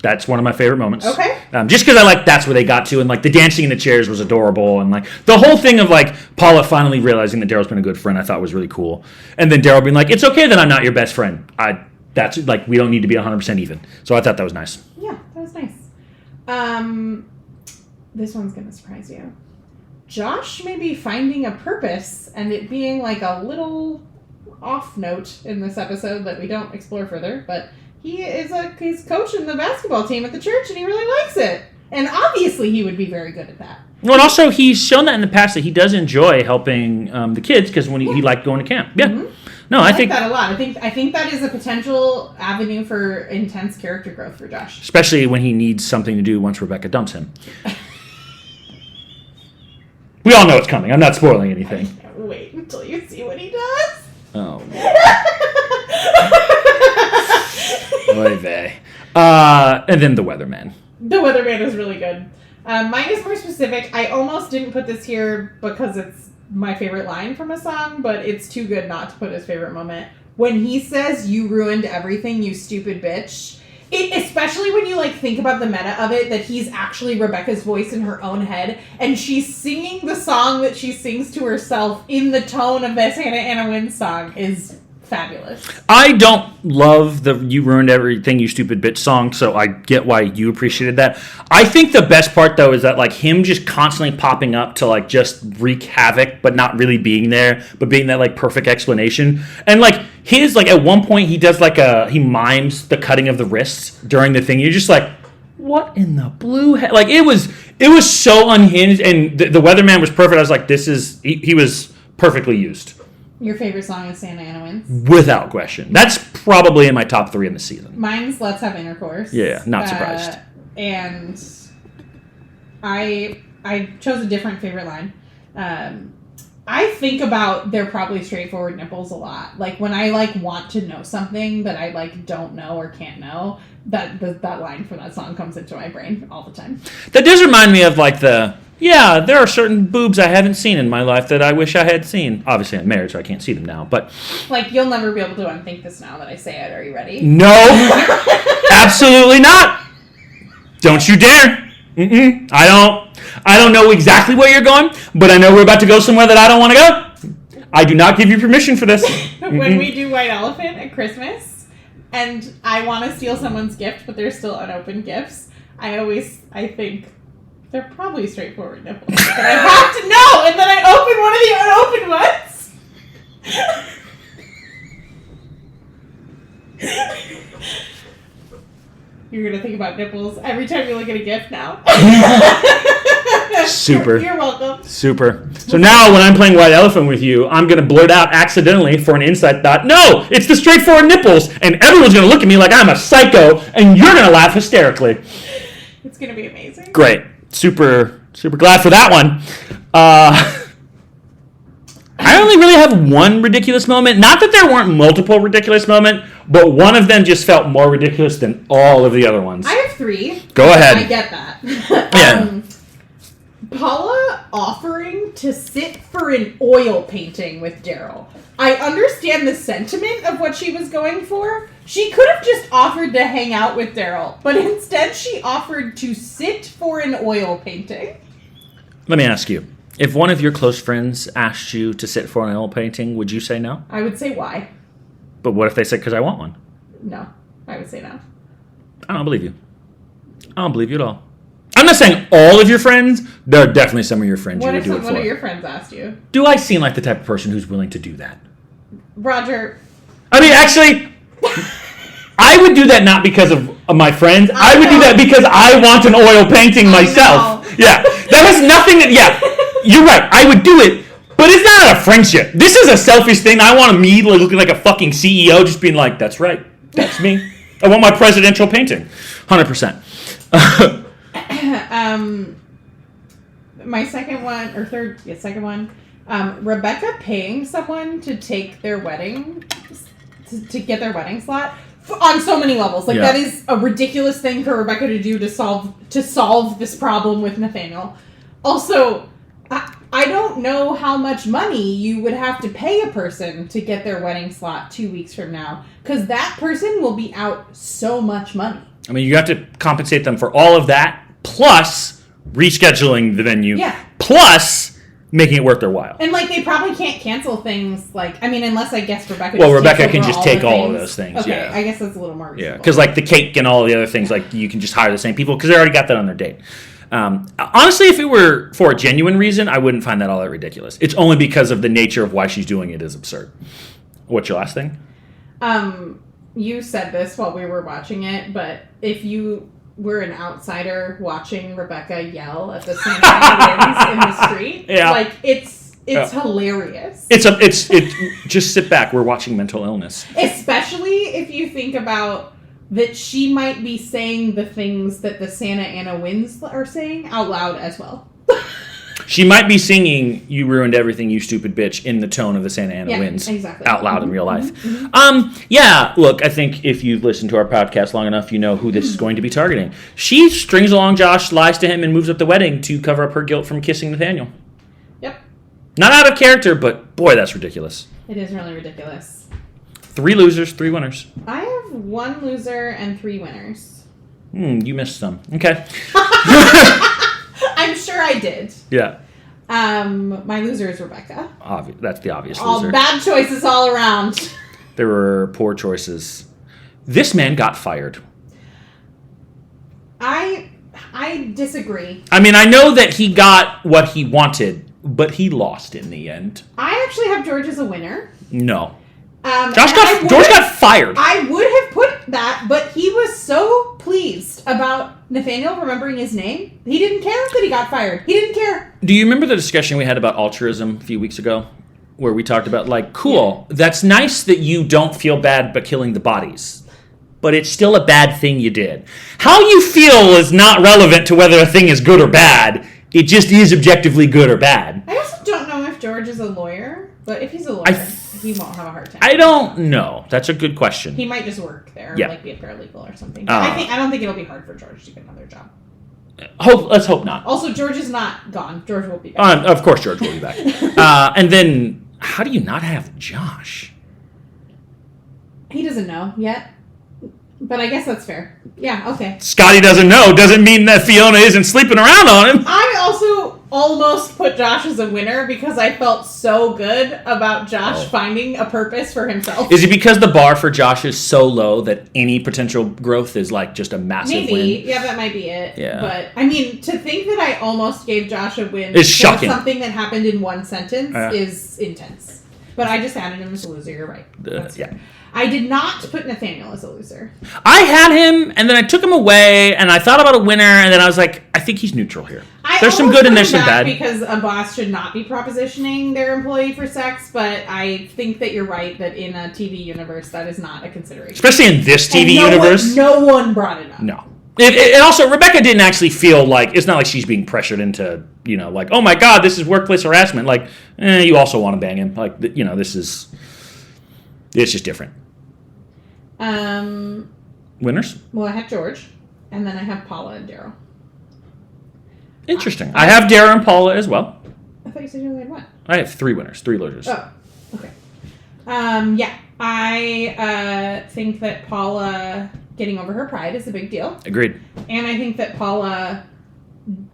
That's one of my favorite moments. Okay. Just because I like that's where they got to, and like the dancing in the chairs was adorable, and like the whole thing of like Paula finally realizing that Darryl's been a good friend, I thought was really cool. And then Darryl being like, "It's okay that I'm not your best friend. That's like we don't need to be 100% even." So I thought that was nice. Yeah, that was nice. This one's gonna surprise you. Josh maybe finding a purpose and it being like a little off note in this episode that we don't explore further, but he's coaching the basketball team at the church and he really likes it. And obviously he would be very good at that. Well, and also he's shown that in the past that he does enjoy helping the kids because when he liked going to camp. Yeah. Mm-hmm. No, I think that a lot. I think that is a potential avenue for intense character growth for Josh. Especially when he needs something to do once Rebecca dumps him. We all know it's coming. I'm not spoiling anything. I can't wait until you see what he does. Oh. Oy vey. And then the Weatherman. The Weatherman is really good. Mine is more specific. I almost didn't put this here because it's my favorite line from a song, but it's too good not to put his favorite moment. When he says, "You ruined everything, you stupid bitch." Especially when you like think about the meta of it, that he's actually Rebecca's voice in her own head, and she's singing the song that she sings to herself in the tone of this Hannah Anna Wynn song is fabulous. I don't love the "You Ruined Everything, You Stupid Bitch" song, so I get why you appreciated that. I think the best part, though, is that like him just constantly popping up to like just wreak havoc, but not really being there, but being that like perfect explanation. And like his, like at one point he does like he mimes the cutting of the wrists during the thing. You're just like, what in the blue heck? Like it was so unhinged, and the Weatherman was perfect. I was like, he was perfectly used. Your favorite song is Hannah Anna Wins? Without question. That's probably in my top 3 in the season. Mine's Let's Have Intercourse. Yeah, not surprised. And I chose a different favorite line. I think about "They're probably straightforward nipples" a lot. Like when I like want to know something that I like don't know or can't know, that line from that song comes into my brain all the time. That does remind me of like there are certain boobs I haven't seen in my life that I wish I had seen. Obviously, I'm married, so I can't see them now. But like, you'll never be able to unthink this now that I say it. Are you ready? No, absolutely not. Don't you dare. Mm-mm. I don't know exactly where you're going, but I know we're about to go somewhere that I don't want to go. I do not give you permission for this. When we do White Elephant at Christmas, and I want to steal someone's gift, but there's still unopened gifts, I think they're probably straightforward nipples. But I have to know, and then I open one of the unopened ones. You're going to think about nipples every time you look at a gift now. Super. You're welcome. Super. So now when I'm playing White Elephant with you, I'm going to blurt out accidentally for an inside thought, "No, it's the straightforward nipples." And everyone's going to look at me like I'm a psycho, and you're going to laugh hysterically. It's going to be amazing. Great. Super glad for that one. I only really have one ridiculous moment. Not that there weren't multiple ridiculous moments, but one of them just felt more ridiculous than all of the other ones. I have 3. Go ahead. I get that. Yeah. Paula offering to sit for an oil painting with Darryl. I understand the sentiment of what she was going for. She could have just offered to hang out with Darryl, but instead she offered to sit for an oil painting. Let me ask you, if one of your close friends asked you to sit for an oil painting, would you say no? I would say why. But what if they said, "Because I want one"? No, I would say no. I don't believe you. I don't believe you at all. I'm not saying all of your friends. There are definitely some of your friends you would do it for. What if one of your friends asked you? Do I seem like the type of person who's willing to do that? Roger. I mean, actually, I would do that not because of my friends. I would do that because I want an oil painting myself. Yeah, that has nothing to... Yeah, you're right. I would do it, but it's not a friendship. This is a selfish thing. I want me looking like a fucking CEO just being like, "That's right. That's me. I want my presidential painting." 100%. My second one, Rebecca paying someone to take their wedding, to get their wedding slot on so many levels. Like, that is a ridiculous thing for Rebecca to do to solve this problem with Nathaniel. Also, I don't know how much money you would have to pay a person to get their wedding slot 2 weeks from now, because that person will be out so much money. I mean, you have to compensate them for all of that, plus rescheduling the venue, plus making it worth their while. And, like, they probably can't cancel things, like, I mean, unless I guess Rebecca can just take all of those things, okay, I guess that's a little more reasonable. Yeah, because, like, the cake and all the other things, like, you can just hire the same people because they already got that on their date. Honestly, if it were for a genuine reason, I wouldn't find that all that ridiculous. It's only because of the nature of why she's doing it is absurd. What's your last thing? You said this while we were watching it, but if you were an outsider watching Rebecca yell at the Santa Ana in the street, like it's hilarious. It's just sit back. We're watching mental illness. Especially if you think about that she might be saying the things that the Santa Ana winds are saying out loud as well. She might be singing "You Ruined Everything, You Stupid Bitch" in the tone of the Santa Ana winds out loud in real life. Look, I think if you've listened to our podcast long enough, you know who this is going to be targeting. She strings along Josh, lies to him, and moves up the wedding to cover up her guilt from kissing Nathaniel. Yep. Not out of character, but boy, that's ridiculous. It is really ridiculous. 3 losers, 3 winners. I have 1 loser and 3 winners. You missed some. Okay. I'm sure I did. Yeah. My loser is Rebecca. That's the obvious all loser. Bad choices all around. There were poor choices. This man got fired. I disagree. I mean, I know that he got what he wanted, but he lost in the end. I actually have George as a winner. No. George got fired. I would have put that, but he was so pleased about Nathaniel remembering his name. He didn't care that he got fired. He didn't care. Do you remember the discussion we had about altruism a few weeks ago? Where we talked about, like, cool, that's nice that you don't feel bad about killing the bodies. But it's still a bad thing you did. How you feel is not relevant to whether a thing is good or bad. It just is objectively good or bad. I also don't know if George is a lawyer, but if he's a lawyer, he won't have a hard time. I don't know. That's a good question. He might just work there, like be a paralegal or something. I don't think it'll be hard for George to get another job. Let's hope not. Also, George is not gone. George will be back. Of course, George will be back. And then, how do you not have Josh? He doesn't know yet. But I guess that's fair. Yeah, okay. Scotty doesn't know. Doesn't mean that Fiona isn't sleeping around on him. I also almost put Josh as a winner because I felt so good about Josh finding a purpose for himself. Is it because the bar for Josh is so low that any potential growth is like just a massive win? Yeah, that might be it. Yeah. But, I mean, to think that I almost gave Josh a win is shocking. Something that happened in one sentence is intense. But I just added him as a loser. You're right. I did not put Nathaniel as a loser. I had him, and then I took him away, and I thought about a winner, and then I was like, I think he's neutral here. There's some good and there's some bad. Because a boss should not be propositioning their employee for sex, but I think that you're right that in a TV universe, that is not a consideration. Especially in this TV universe. No one brought it up. No. And also, Rebecca didn't actually feel like, it's not like she's being pressured into, like, oh my God, this is workplace harassment. Like, you also want to bang him. Like, it's just different. Winners? Well, I have George, and then I have Paula and Darryl. Interesting. I have Darryl and Paula as well. I thought you said you only had one. I have 3 winners, 3 losers. Oh, okay. I think that Paula getting over her pride is a big deal. Agreed. And I think that Paula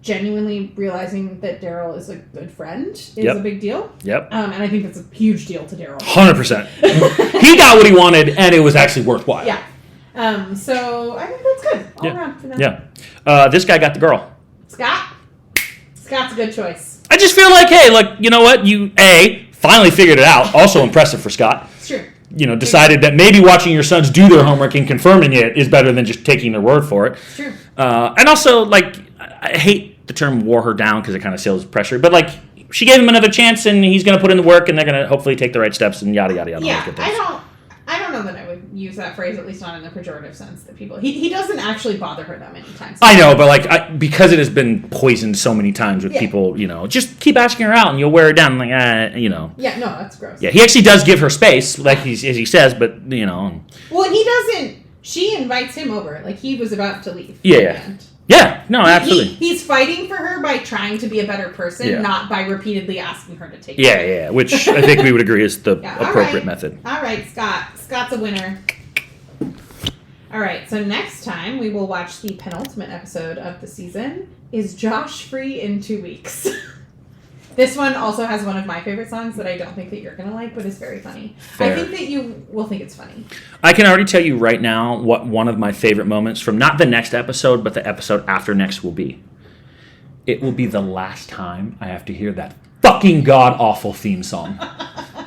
genuinely realizing that Darryl is a good friend is a big deal. Yep. And I think that's a huge deal to Darryl. 100%. He got what he wanted, and it was actually worthwhile. Yeah. So I think that's good all around for them. Yeah. This guy got the girl. Scott's a good choice. I just feel like, hey, you know what? You, finally figured it out. Also impressive for Scott. It's true. Decided that maybe watching your sons do their homework and confirming it is better than just taking their word for it. It's true. And also, I hate the term wore her down because it kind of sells pressure, but, she gave him another chance, and he's going to put in the work, and they're going to hopefully take the right steps, and yada, yada, yada. Yeah, I don't know that I would use that phrase, at least not in the pejorative sense that people... He doesn't actually bother her that many times. I know, but, because it has been poisoned so many times with people, just keep asking her out, and you'll wear her down, Yeah, no, that's gross. Yeah, he actually does give her space, as he says, but, Well, he doesn't... She invites him over. He was about to leave. Yeah. Yeah, no, absolutely. He's fighting for her by trying to be a better person, not by repeatedly asking her to take it. Yeah, which I think we would agree is the appropriate method. All right, Scott. Scott's a winner. All right, so next time we will watch the penultimate episode of the season. Is Josh free in 2 weeks? This one also has one of my favorite songs that I don't think that you're going to like, but it's very funny. Fair. I think that you will think it's funny. I can already tell you right now what one of my favorite moments from not the next episode, but the episode after next will be. It will be the last time I have to hear that fucking god-awful theme song.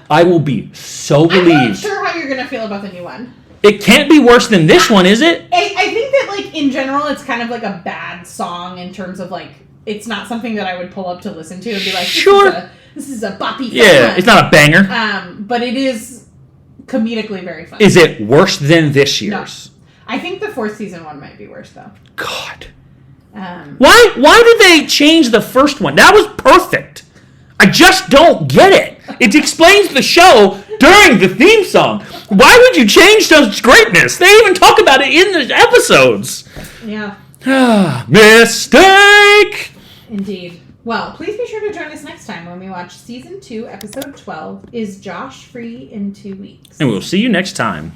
I will be so relieved. I'm not sure how you're going to feel about the new one. It can't be worse than this one, is it? I think that, like, in general, it's kind of like a bad song in terms of, like, it's not something that I would pull up to listen to and be like, this is a boppy Yeah, it's not a banger. But it is comedically very funny. Is it worse than this year's? No. I think the 4th season one might be worse, though. God. Why did they change the first one? That was perfect. I just don't get it. It explains the show during the theme song. Why would you change such greatness? They even talk about it in the episodes. Yeah. Mistake! Indeed. Well, please be sure to join us next time when we watch Season 2, Episode 12, Is Josh Free in 2 Weeks? And we'll see you next time.